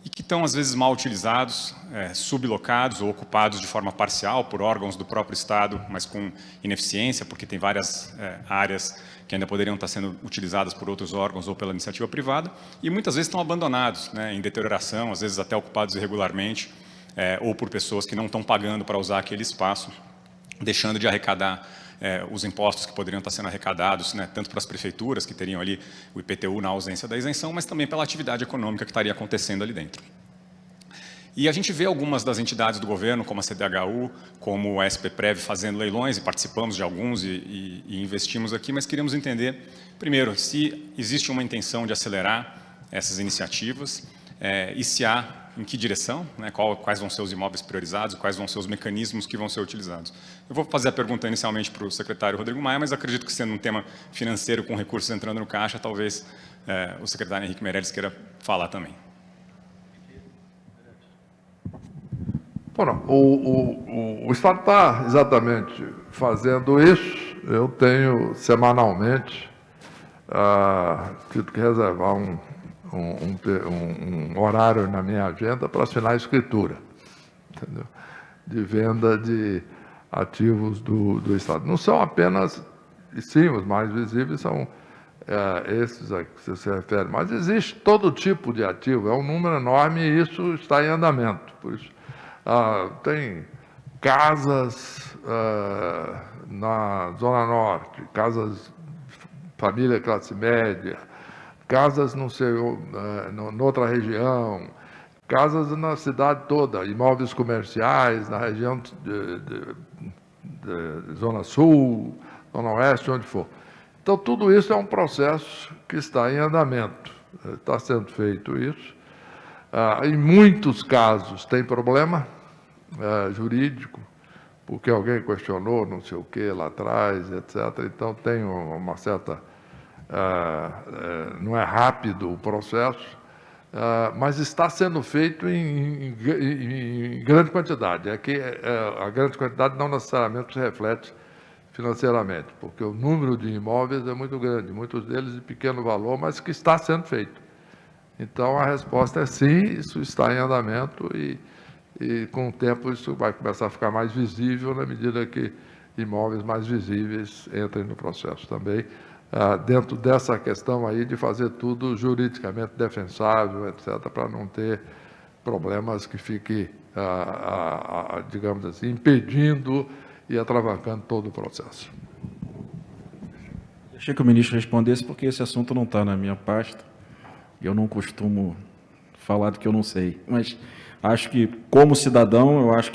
e que estão, às vezes, mal utilizados, sublocados ou ocupados de forma parcial por órgãos do próprio Estado, mas com ineficiência, porque tem várias áreas que ainda poderiam estar sendo utilizadas por outros órgãos ou pela iniciativa privada, e muitas vezes estão abandonados, em deterioração, às vezes até ocupados irregularmente, ou por pessoas que não estão pagando para usar aquele espaço, deixando de arrecadar os impostos que poderiam estar sendo arrecadados, tanto para as prefeituras, que teriam ali o IPTU na ausência da isenção, mas também pela atividade econômica que estaria acontecendo ali dentro. E a gente vê algumas das entidades do governo, como a CDHU, como a SPPrev, fazendo leilões, e participamos de alguns e investimos aqui, mas queríamos entender, primeiro, se existe uma intenção de acelerar essas iniciativas e se há, em que direção, né, quais vão ser os imóveis priorizados, quais vão ser os mecanismos que vão ser utilizados. Eu vou fazer a pergunta inicialmente para o secretário Rodrigo Maia, mas acredito que, sendo um tema financeiro com recursos entrando no caixa, talvez o secretário Henrique Meirelles queira falar também. Bom, o Estado está exatamente fazendo isso. Eu tenho semanalmente tido que reservar um horário na minha agenda para assinar a escritura, entendeu? De venda de ativos do Estado. Não são apenas, sim, os mais visíveis são esses a que você se refere, mas existe todo tipo de ativo, é um número enorme e isso está em andamento. Por isso, tem casas na Zona Norte, casas família classe média, casas noutra região, casas na cidade toda, imóveis comerciais na região de Zona Sul, Zona Oeste, onde for. Então, tudo isso é um processo que está em andamento, está sendo feito isso. Em muitos casos tem problema jurídico, porque alguém questionou não sei o que lá atrás, etc. Então, tem uma certa... não é rápido o processo, mas está sendo feito em grande quantidade. É que a grande quantidade não necessariamente se reflete financeiramente, porque o número de imóveis é muito grande, muitos deles de pequeno valor, mas que está sendo feito. Então, a resposta é sim, isso está em andamento e com o tempo isso vai começar a ficar mais visível na medida que imóveis mais visíveis entrem no processo também, dentro dessa questão aí de fazer tudo juridicamente defensável, etc., para não ter problemas que fiquem, digamos assim, impedindo e atravancando todo o processo. Deixei que o ministro respondesse, porque esse assunto não está na minha pasta. Eu não costumo falar do que eu não sei, mas acho que, como cidadão, eu acho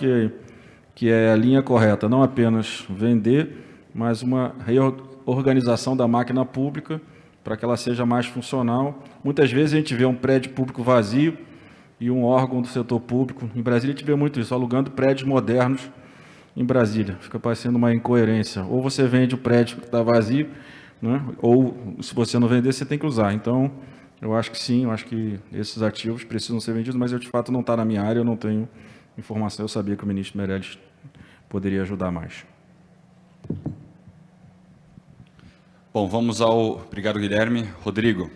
que é a linha correta, não apenas vender, mas uma reorganização da máquina pública para que ela seja mais funcional. Muitas vezes a gente vê um prédio público vazio e um órgão do setor público. Em Brasília a gente vê muito isso, alugando prédios modernos em Brasília. Fica parecendo uma incoerência. Ou você vende o prédio que está vazio, né? Ou, se você não vender, você tem que usar. Então, eu acho que sim, eu acho que esses ativos precisam ser vendidos, mas eu, de fato, não está na minha área, eu não tenho informação. Eu sabia que o ministro Meirelles poderia ajudar mais. Bom, vamos ao... Obrigado, Guilherme. Rodrigo,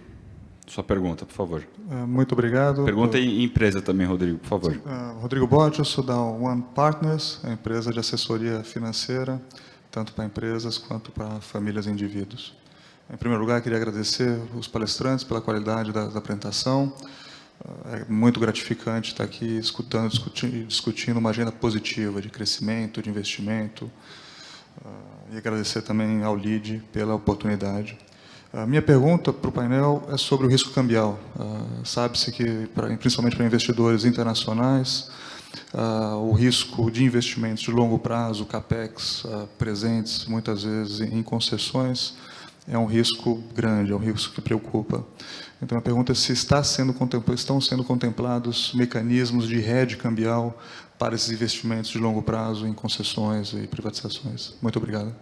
sua pergunta, por favor. Muito obrigado. Pergunta em empresa também, Rodrigo, por favor. Rodrigo Borges, sou da One Partners, a empresa de assessoria financeira, tanto para empresas quanto para famílias e indivíduos. Em primeiro lugar, queria agradecer os palestrantes pela qualidade da apresentação. É muito gratificante estar aqui escutando, discutindo uma agenda positiva de crescimento, de investimento. E agradecer também ao LIDE pela oportunidade. A minha pergunta para o painel é sobre o risco cambial. Sabe-se que, principalmente para investidores internacionais, o risco de investimentos de longo prazo, CAPEX, presentes muitas vezes em concessões, é um risco grande, é um risco que preocupa. Então, a pergunta é se estão sendo contemplados mecanismos de hedge cambial para esses investimentos de longo prazo em concessões e privatizações. Muito obrigado.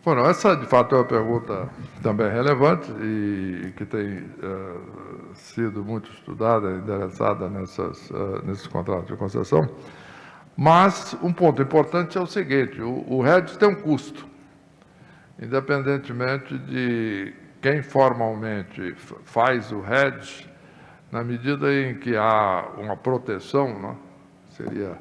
Bom, essa, de fato, é uma pergunta também relevante e que tem sido muito estudada e endereçada nesses contratos de concessão. Mas um ponto importante é o seguinte, o hedge tem um custo, independentemente de quem formalmente faz o hedge, na medida em que há uma proteção, né, seria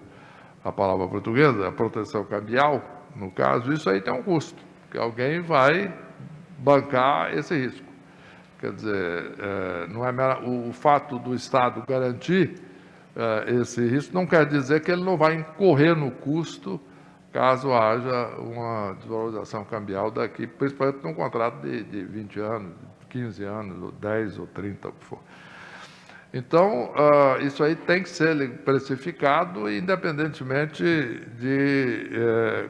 a palavra portuguesa, a proteção cambial, no caso, isso aí tem um custo, porque alguém vai bancar esse risco. Quer dizer, não é o fato do Estado garantir esse risco não quer dizer que ele não vai incorrer no custo caso haja uma desvalorização cambial daqui, principalmente num contrato de 20 anos, 15 anos, ou 10 ou 30, o que for. Então, isso aí tem que ser precificado, independentemente de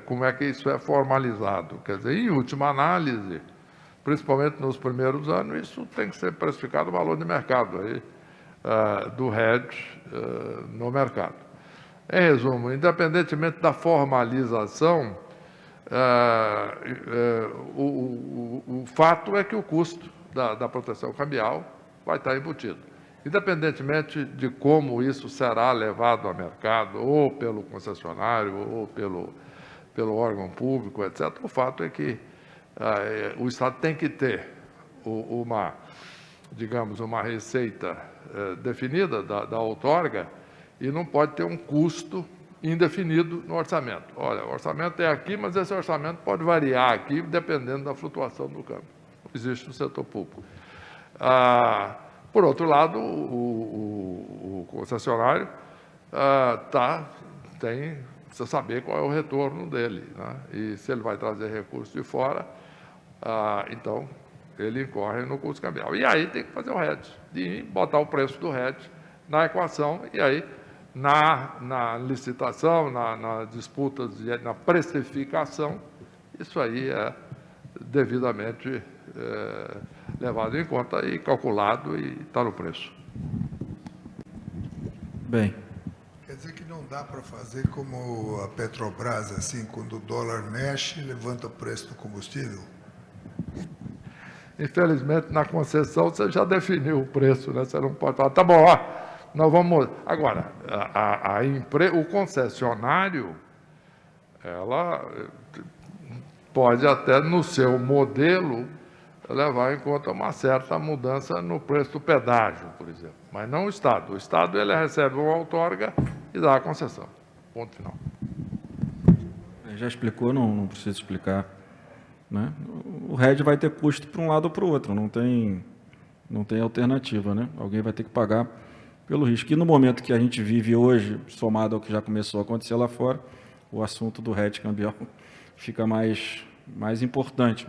como é que isso é formalizado. Quer dizer, em última análise, principalmente nos primeiros anos, isso tem que ser precificado o valor de mercado aí, do hedge no mercado. Em resumo, independentemente da formalização, o fato é que o custo da proteção cambial vai estar embutido. Independentemente de como isso será levado ao mercado, ou pelo concessionário, ou pelo órgão público, etc., o fato é que o Estado tem que ter uma receita definida da outorga e não pode ter um custo indefinido no orçamento. Olha, o orçamento é aqui, mas esse orçamento pode variar aqui, dependendo da flutuação do câmbio. Não existe no setor público. Por outro lado, o concessionário precisa saber qual é o retorno dele, né? E se ele vai trazer recursos de fora, então ele incorre no custo cambial. E aí tem que fazer o hedge, e botar o preço do hedge na equação, e aí na licitação, na disputa, na precificação, isso aí é devidamente levado em conta e calculado e está no preço. Bem. Quer dizer que não dá para fazer como a Petrobras, assim, quando o dólar mexe, levanta o preço do combustível? Infelizmente, na concessão, você já definiu o preço, né? Você não pode falar, tá bom, nós vamos... Agora, o concessionário, ela pode até, no seu modelo, levar em conta uma certa mudança no preço do pedágio, por exemplo. Mas não o Estado. O Estado, ele recebe uma outorga e dá a concessão. Ponto final. Já explicou, não precisa explicar, né? O hedge vai ter custo para um lado ou para o outro, não tem alternativa, né? Alguém vai ter que pagar pelo risco. E no momento que a gente vive hoje, somado ao que já começou a acontecer lá fora, o assunto do hedge cambial fica mais importante.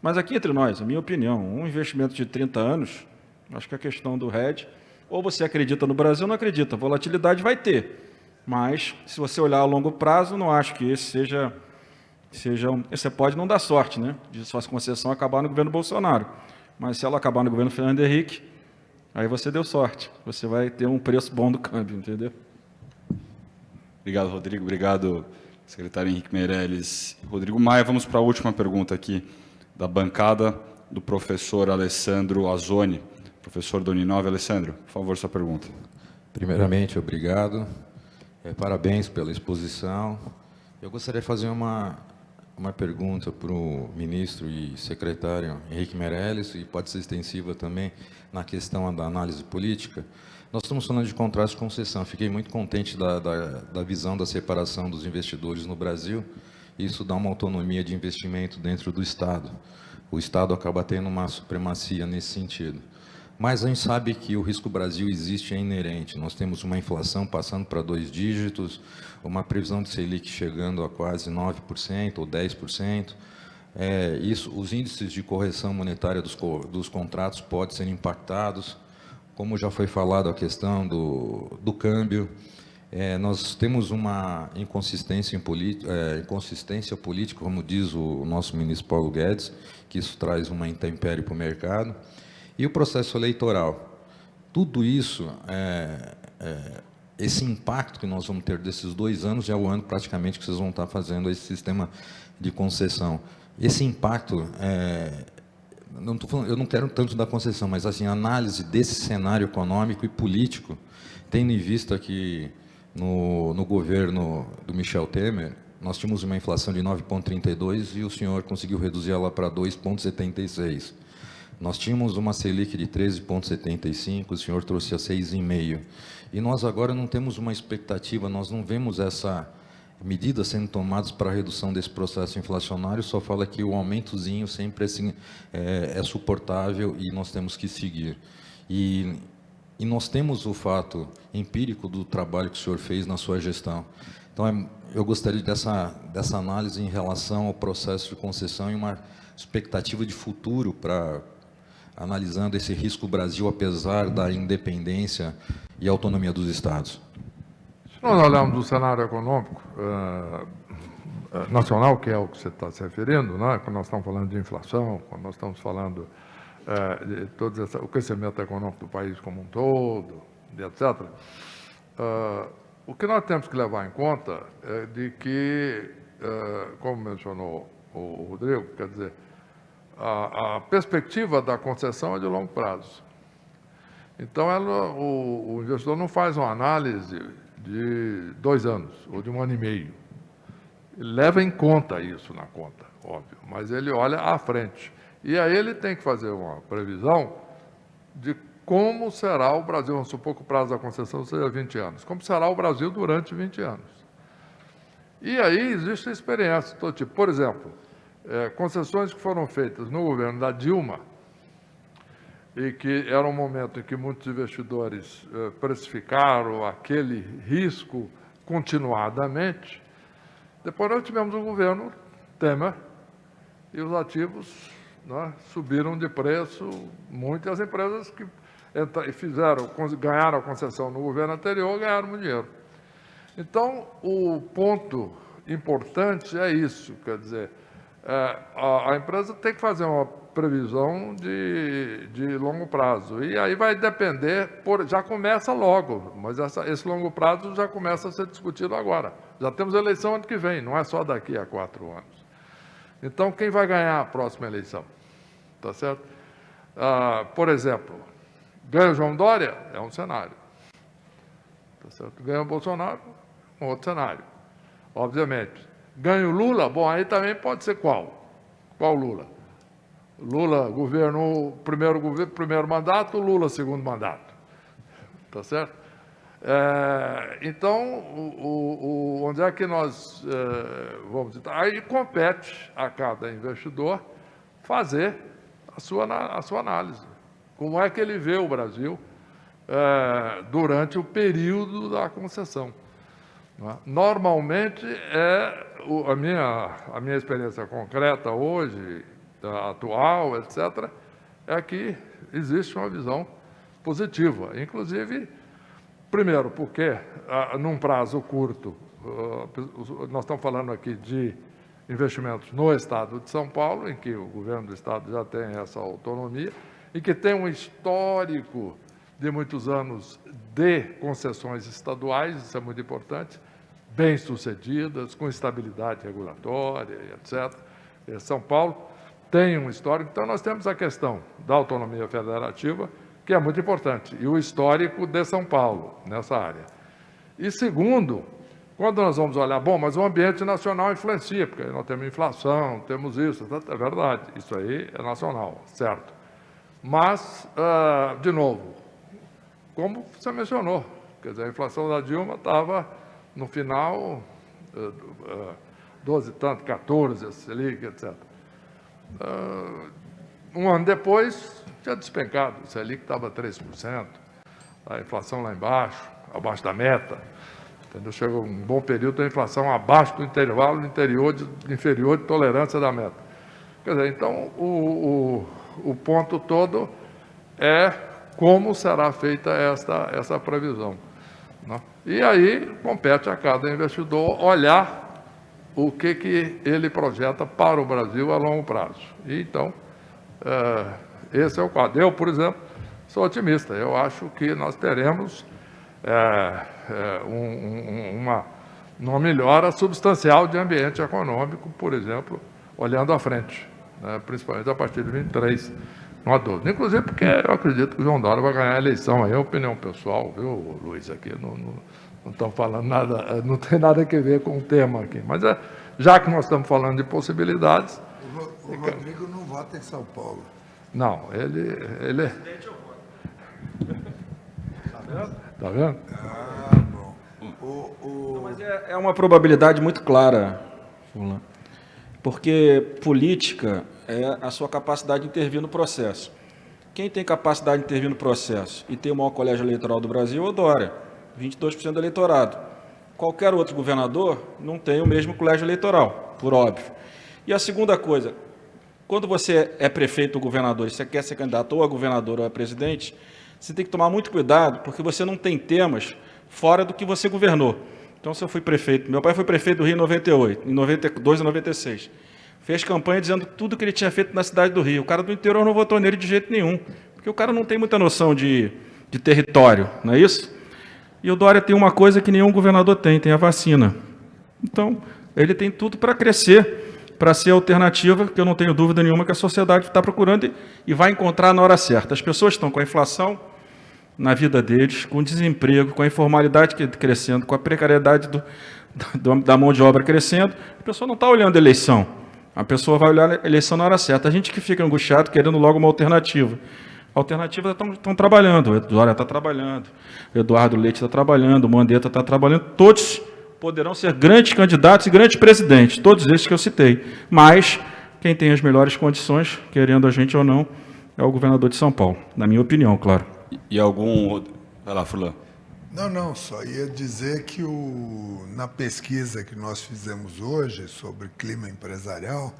Mas aqui entre nós, a minha opinião, um investimento de 30 anos, acho que a questão do hedge, ou você acredita no Brasil ou não acredita, volatilidade vai ter. Mas, se você olhar a longo prazo, não acho que esse seja você pode não dar sorte, né? De sua concessão acabar no governo Bolsonaro. Mas se ela acabar no governo Fernando Henrique, aí você deu sorte. Você vai ter um preço bom do câmbio, entendeu? Obrigado, Rodrigo. Obrigado, secretário Henrique Meirelles. Rodrigo Maia, vamos para a última pergunta aqui da bancada do professor Alessandro Azzoni. Professor da Uninove. Alessandro, por favor, sua pergunta. Primeiramente, obrigado. Parabéns pela exposição. Eu gostaria de fazer uma pergunta para o ministro e secretário Henrique Meirelles, e pode ser extensiva também na questão da análise política. Nós estamos falando de contratos de concessão. Fiquei muito contente da visão da separação dos investidores no Brasil. Isso dá uma autonomia de investimento dentro do Estado. O Estado acaba tendo uma supremacia nesse sentido. Mas a gente sabe que o risco Brasil existe, é inerente. Nós temos uma inflação passando para 2 dígitos, uma previsão de Selic chegando a quase 9% ou 10%. Os índices de correção monetária dos contratos podem ser impactados. Como já foi falado, a questão do câmbio. Nós temos uma inconsistência política, como diz o nosso ministro Paulo Guedes, que isso traz uma intempérie para o mercado. E o processo eleitoral. Tudo isso, esse impacto que nós vamos ter desses 2 anos, é o ano praticamente que vocês vão estar fazendo esse sistema de concessão. Esse impacto, eu não quero tanto da concessão, mas assim, a análise desse cenário econômico e político, tendo em vista que no governo do Michel Temer, nós tínhamos uma inflação de 9,32 e o senhor conseguiu reduzir ela para 2,76. Nós tínhamos uma Selic de 13,75, o senhor trouxe a 6,5. E nós agora não temos uma expectativa, nós não vemos essa medida sendo tomadas para a redução desse processo inflacionário, só fala que o aumentozinho sempre assim, é suportável e nós temos que seguir. E nós temos o fato empírico do trabalho que o senhor fez na sua gestão. Então, eu gostaria dessa análise em relação ao processo de concessão e uma expectativa de futuro para... analisando esse risco Brasil, apesar da independência e autonomia dos Estados. Se nós olharmos o cenário econômico, nacional, que é o que você está se referindo, né? Quando nós estamos falando de inflação, quando nós estamos falando de todo o crescimento econômico do país como um todo, etc., o que nós temos que levar em conta é de que, como mencionou o Rodrigo, quer dizer, a perspectiva da concessão é de longo prazo. Então, o investidor não faz uma análise de 2 anos ou de 1 ano e meio. Ele leva em conta isso na conta, óbvio, mas ele olha à frente. E aí ele tem que fazer uma previsão de como será o Brasil, vamos supor que o prazo da concessão seja 20 anos, como será o Brasil durante 20 anos. E aí existe experiência, todo tipo. Por exemplo, concessões que foram feitas no governo da Dilma, e que era um momento em que muitos investidores precificaram aquele risco continuadamente. Depois nós tivemos o governo Temer e os ativos, né, subiram de preço muito, e as empresas que ganharam a concessão no governo anterior ganharam muito dinheiro. Então, o ponto importante é isso, quer dizer, a empresa tem que fazer uma previsão de longo prazo. E aí vai depender, já começa logo, mas esse longo prazo já começa a ser discutido agora. Já temos eleição ano que vem, não é só daqui a 4 anos. Então, quem vai ganhar a próxima eleição? Tá certo? Por exemplo, ganha o João Dória, é um cenário. Tá certo? Ganha o Bolsonaro, um outro cenário. Obviamente. Ganha o Lula, bom, aí também pode ser qual? Qual Lula? Lula, governo, primeiro mandato, Lula, segundo mandato. Tá certo? Então, onde é que nós vamos... Aí compete a cada investidor fazer a sua análise. Como é que ele vê o Brasil durante o período da concessão. Normalmente, a minha experiência concreta hoje, atual, etc., é que existe uma visão positiva. Inclusive, primeiro, porque num prazo curto, nós estamos falando aqui de investimentos no Estado de São Paulo, em que o governo do Estado já tem essa autonomia, e que tem um histórico de muitos anos de concessões estaduais, isso é muito importante, bem-sucedidas, com estabilidade regulatória, etc. São Paulo tem um histórico, então nós temos a questão da autonomia federativa, que é muito importante, e o histórico de São Paulo, nessa área. E segundo, quando nós vamos olhar, bom, mas o ambiente nacional influencia, porque nós temos inflação, temos isso, é verdade, isso aí é nacional, certo. Mas, de novo, como você mencionou, quer dizer, a inflação da Dilma estava, no final, 12 e tanto, 14, a Selic, etc. Um ano depois, tinha despencado, o Selic estava 3%, a inflação lá embaixo, abaixo da meta, entendeu? Chegou um bom período, a inflação abaixo do intervalo inferior de tolerância da meta. Quer dizer, então, o ponto todo é como será feita essa previsão, né? E aí compete a cada investidor olhar o que ele projeta para o Brasil a longo prazo. E, então, esse é o quadro. Eu, por exemplo, sou otimista. Eu acho que nós teremos uma melhora substancial de ambiente econômico, por exemplo, olhando à frente, né, principalmente a partir de 23, não há dúvida. Inclusive porque eu acredito que o João Dória vai ganhar a eleição. Aí é opinião pessoal, viu, Luiz, aqui não estamos falando nada, não tem nada a ver com o tema aqui. Mas já que nós estamos falando de possibilidades... O Rodrigo não vota em São Paulo. Não, ele Está vendo? Bom. Não, mas é uma probabilidade muito clara, Fulano, porque política é a sua capacidade de intervir no processo. Quem tem capacidade de intervir no processo e tem o maior colégio eleitoral do Brasil é o Dória, 22% do eleitorado. Qualquer outro governador não tem o mesmo colégio eleitoral, por óbvio. E a segunda coisa, quando você é prefeito ou governador e você quer ser candidato ou a governador ou a presidente, você tem que tomar muito cuidado, porque você não tem temas fora do que você governou. Então, se eu fui prefeito, meu pai foi prefeito do Rio em 98, em 92 e 96. Fez campanha dizendo tudo que ele tinha feito na cidade do Rio. O cara do interior não votou nele de jeito nenhum, porque o cara não tem muita noção de território, não é isso? E o Dória tem uma coisa que nenhum governador tem a vacina. Então, ele tem tudo para crescer, para ser a alternativa, que eu não tenho dúvida nenhuma que a sociedade está procurando e vai encontrar na hora certa. As pessoas estão com a inflação na vida deles, com o desemprego, com a informalidade crescendo, com a precariedade da mão de obra crescendo. A pessoa não está olhando a eleição. A pessoa vai olhar a eleição na hora certa. A gente que fica angustiado querendo logo uma alternativa. Alternativas estão trabalhando. O Dória está trabalhando, o Eduardo Leite está trabalhando, o Mandetta está trabalhando. Todos poderão ser grandes candidatos e grandes presidentes, todos esses que eu citei. Mas quem tem as melhores condições, querendo a gente ou não, é o governador de São Paulo, na minha opinião, claro. E algum... Vai lá, Furlan. Não, só ia dizer que na pesquisa que nós fizemos hoje sobre clima empresarial,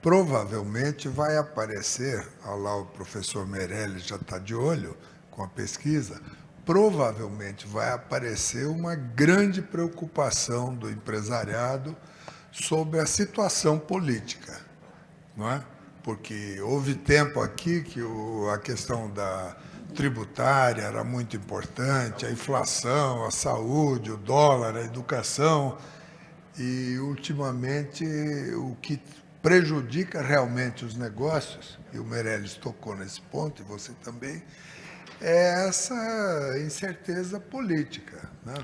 provavelmente vai aparecer, lá o professor Meirelles já está de olho com a pesquisa, provavelmente vai aparecer uma grande preocupação do empresariado sobre a situação política, não é? Porque houve tempo aqui que a questão da tributária era muito importante, a inflação, a saúde, o dólar, a educação, e, ultimamente, o que prejudica realmente os negócios, e o Meirelles tocou nesse ponto, e você também, é essa incerteza política, né?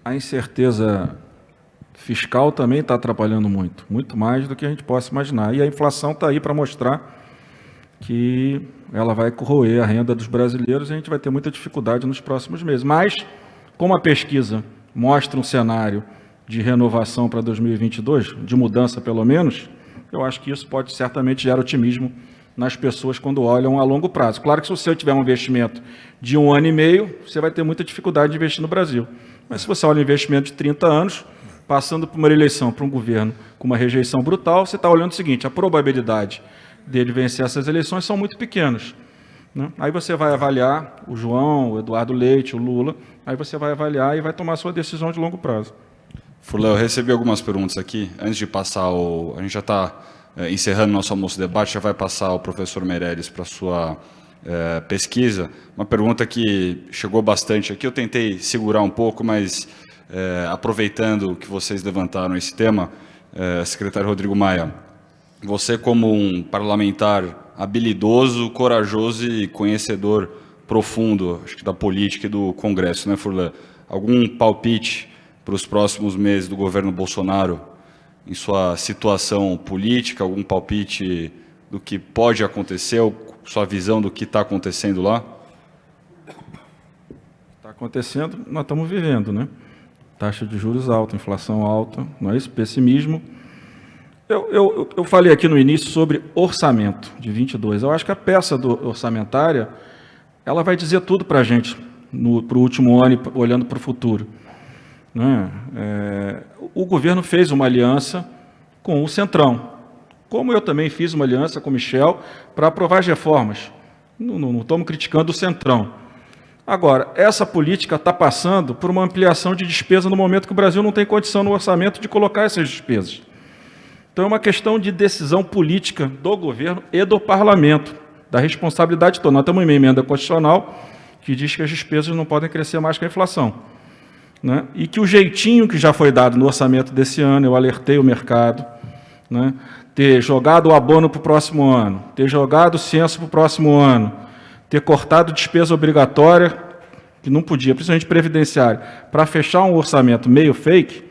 A incerteza fiscal também está atrapalhando muito mais do que a gente possa imaginar. E a inflação está aí para mostrar que ela vai corroer a renda dos brasileiros e a gente vai ter muita dificuldade nos próximos meses. Mas, como a pesquisa mostra um cenário de renovação para 2022, de mudança pelo menos, eu acho que isso pode certamente gerar otimismo nas pessoas quando olham a longo prazo. Claro que se você tiver um investimento de 1 ano e meio, você vai ter muita dificuldade de investir no Brasil. Mas se você olha um investimento de 30 anos, passando por uma eleição, para um governo com uma rejeição brutal, você está olhando o seguinte, a probabilidade dele vencer essas eleições são muito pequenas, né? Aí você vai avaliar o João, o Eduardo Leite, o Lula, aí você vai avaliar e vai tomar a sua decisão de longo prazo. Furlan, eu recebi algumas perguntas aqui. Antes de passar a gente já está encerrando nosso almoço debate, já vai passar o professor Meirelles para a sua pesquisa. Uma pergunta que chegou bastante aqui, eu tentei segurar um pouco, mas aproveitando que vocês levantaram esse tema, secretário Rodrigo Maia, você como um parlamentar habilidoso, corajoso e conhecedor profundo, acho que da política e do Congresso, né, Furlan? Algum palpite para os próximos meses do governo Bolsonaro em sua situação política, algum palpite do que pode acontecer, ou sua visão do que está acontecendo lá? Está acontecendo, nós estamos vivendo, né? Taxa de juros alta, inflação alta, não é isso? Pessimismo. Eu falei aqui no início sobre orçamento de 22. Eu acho que a peça orçamentária ela vai dizer tudo para a gente para o último ano, olhando para o futuro. Né? O governo fez uma aliança com o Centrão, como eu também fiz uma aliança com o Michel para aprovar as reformas. Não estamos criticando o Centrão. Agora, essa política está passando por uma ampliação de despesa no momento que o Brasil não tem condição no orçamento de colocar essas despesas. Então, é uma questão de decisão política do governo e do parlamento, da responsabilidade toda. Nós temos uma emenda constitucional que diz que as despesas não podem crescer mais que a inflação, né? E que o jeitinho que já foi dado no orçamento desse ano, eu alertei o mercado, né? Ter jogado o abono para o próximo ano, ter jogado o censo para o próximo ano, ter cortado despesa obrigatória, que não podia, principalmente previdenciária, para fechar um orçamento meio fake,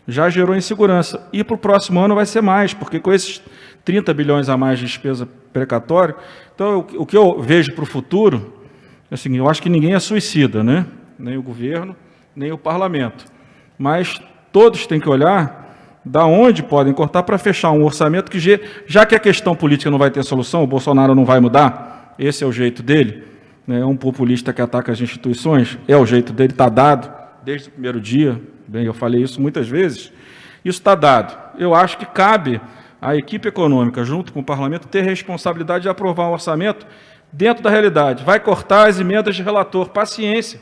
já gerou insegurança. E para o próximo ano vai ser mais, porque com esses 30 bilhões a mais de despesa precatória, então o que eu vejo para o futuro, assim, eu acho que ninguém é suicida, né? Nem o governo, nem o parlamento. Mas todos têm que olhar da onde podem cortar para fechar um orçamento que, já que a questão política não vai ter solução, o Bolsonaro não vai mudar, esse é o jeito dele, né? É um populista que ataca as instituições, é o jeito dele, está dado desde o primeiro dia. Bem, eu falei isso muitas vezes, isso está dado. Eu acho que cabe à equipe econômica, junto com o parlamento, ter responsabilidade de aprovar um orçamento dentro da realidade. Vai cortar as emendas de relator, paciência.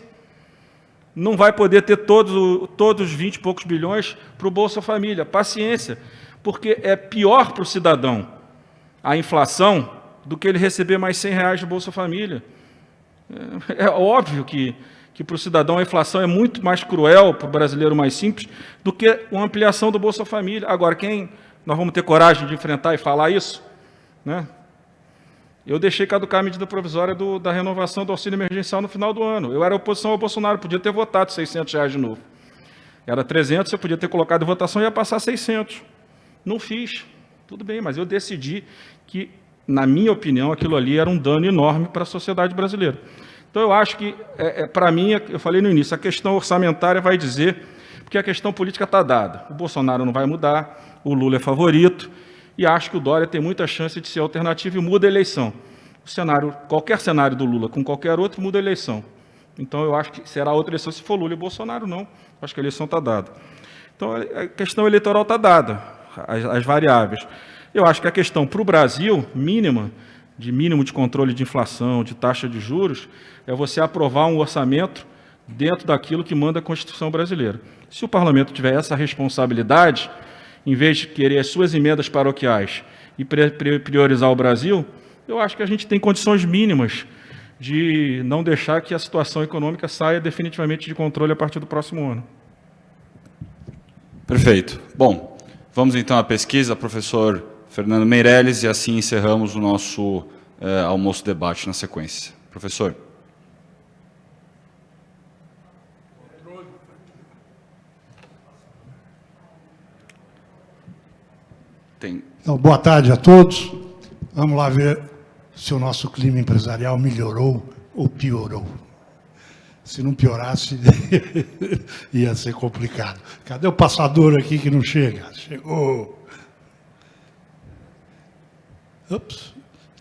não vai poder ter todos os 20 e poucos bilhões para o Bolsa Família. Paciência, porque é pior para o cidadão a inflação do que ele receber mais R$100 de Bolsa Família. É óbvio que para o cidadão a inflação é muito mais cruel para o brasileiro mais simples do que uma ampliação do Bolsa Família. Agora, nós vamos ter coragem de enfrentar e falar isso? Né? Eu deixei caducar a medida provisória da renovação do auxílio emergencial no final do ano. Eu era oposição ao Bolsonaro, podia ter votado R$600 de novo. Era 300, eu podia ter colocado em votação e ia passar 600. Não fiz. Tudo bem, mas eu decidi que, na minha opinião, aquilo ali era um dano enorme para a sociedade brasileira. Então, eu acho que, para mim, eu falei no início, a questão orçamentária vai dizer, porque a questão política está dada. O Bolsonaro não vai mudar, o Lula é favorito, e acho que o Dória tem muita chance de ser alternativa e muda a eleição. Qualquer cenário do Lula com qualquer outro muda a eleição. Então, eu acho que será outra eleição. Se for Lula e Bolsonaro, não. Acho que a eleição está dada. Então, a questão eleitoral está dada, as variáveis. Eu acho que a questão para o Brasil, mínimo de controle de inflação, de taxa de juros, é você aprovar um orçamento dentro daquilo que manda a Constituição brasileira. Se o parlamento tiver essa responsabilidade, em vez de querer as suas emendas paroquiais e priorizar o Brasil, eu acho que a gente tem condições mínimas de não deixar que a situação econômica saia definitivamente de controle a partir do próximo ano. Perfeito. Bom, vamos então à pesquisa, professor Fernando Meirelles, e assim encerramos o nosso almoço-debate na sequência. Professor. Então, boa tarde a todos. Vamos lá ver se o nosso clima empresarial melhorou ou piorou. Se não piorasse, ia ser complicado. Cadê o passador aqui que não chega? Chegou. Ups,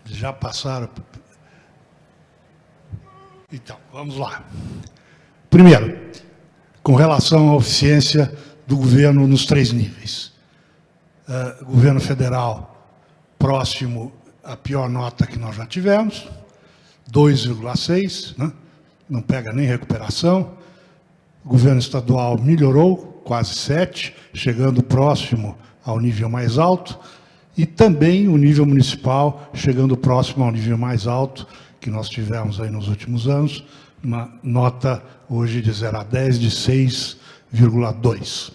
já passaram. Então, vamos lá. Primeiro, com relação à eficiência do governo nos 3 níveis. Governo federal próximo à pior nota que nós já tivemos, 2,6, né? Não pega nem recuperação. O governo estadual melhorou, quase 7, chegando próximo ao nível mais alto, e também o nível municipal chegando próximo ao nível mais alto que nós tivemos aí nos últimos anos, uma nota hoje de 0 a 10 de 6,2.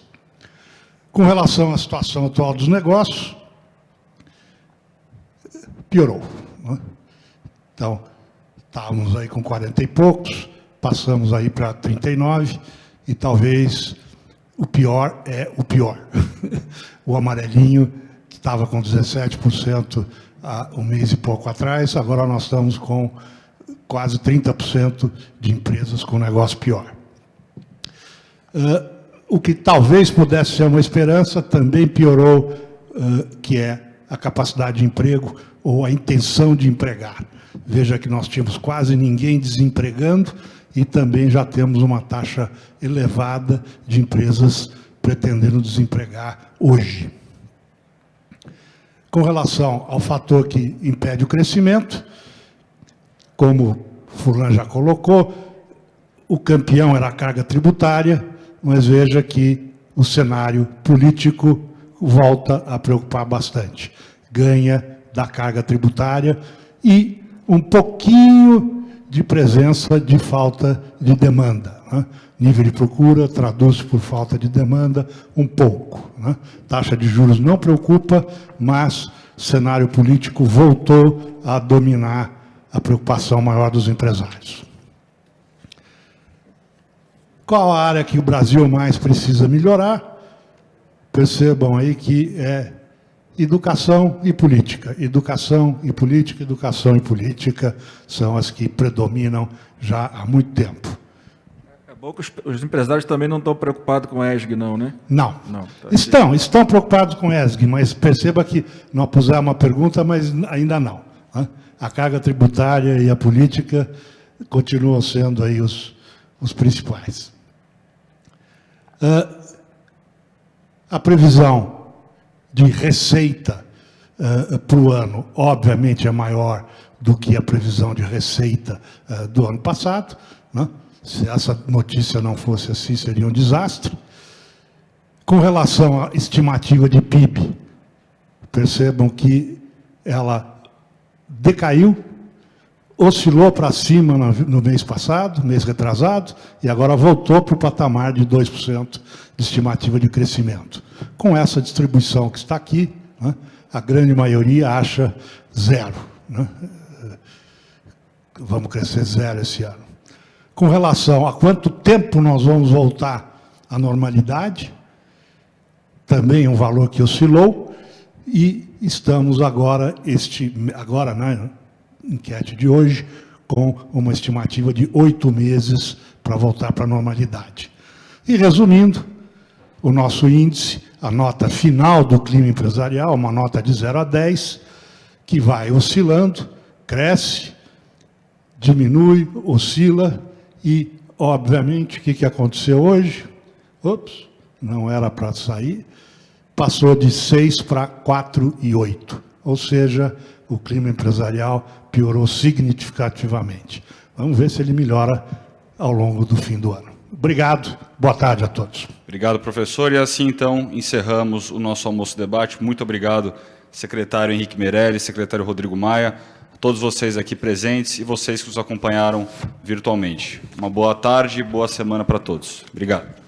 Com relação à situação atual dos negócios, piorou, né? Então, estávamos aí com 40 e poucos, passamos aí para 39, e talvez o pior é o pior. O amarelinho estava com 17% há um mês e pouco atrás, agora nós estamos com quase 30% de empresas com negócio pior. O que talvez pudesse ser uma esperança também piorou, que é a capacidade de emprego ou a intenção de empregar. Veja que nós tínhamos quase ninguém desempregando e também já temos uma taxa elevada de empresas pretendendo desempregar hoje. Com relação ao fator que impede o crescimento, como Furlan já colocou, o campeão era a carga tributária, mas veja que o cenário político volta a preocupar bastante. Ganha da carga tributária e um pouquinho de presença de falta de demanda, né? Nível de procura traduz por falta de demanda um pouco, né? Taxa de juros não preocupa, mas o cenário político voltou a dominar a preocupação maior dos empresários. Qual a área que o Brasil mais precisa melhorar? Percebam aí que é educação e política. Educação e política, educação e política são as que predominam já há muito tempo. É bom que os empresários também não estão preocupados com a ESG, não, né? Não. Tá. Estão preocupados com a ESG, mas perceba que nós pusemos uma pergunta, mas ainda não, né? A carga tributária e a política continuam sendo aí os principais. A previsão de receita para o ano, obviamente, é maior do que a previsão de receita do ano passado, né? Se essa notícia não fosse assim, seria um desastre. Com relação à estimativa de PIB, percebam que ela decaiu, oscilou para cima no mês passado, mês retrasado, e agora voltou para o patamar de 2% de estimativa de crescimento. Com essa distribuição que está aqui, né, a grande maioria acha zero. Né? Vamos crescer zero esse ano. Com relação a quanto tempo nós vamos voltar à normalidade, também um valor que oscilou, e estamos agora na enquete de hoje, com uma estimativa de 8 meses para voltar para a normalidade. E resumindo, o nosso índice, a nota final do clima empresarial, uma nota de 0 a 10, que vai oscilando, cresce, diminui, oscila, e, obviamente, o que aconteceu hoje? Ops, não era para sair, passou de 6 para 4,8, ou seja, o clima empresarial piorou significativamente. Vamos ver se ele melhora ao longo do fim do ano. Obrigado, boa tarde a todos. Obrigado, professor. E assim, então, encerramos o nosso almoço-debate. Muito obrigado, secretário Henrique Meirelles, secretário Rodrigo Maia, a todos vocês aqui presentes e vocês que nos acompanharam virtualmente. Uma boa tarde e boa semana para todos. Obrigado.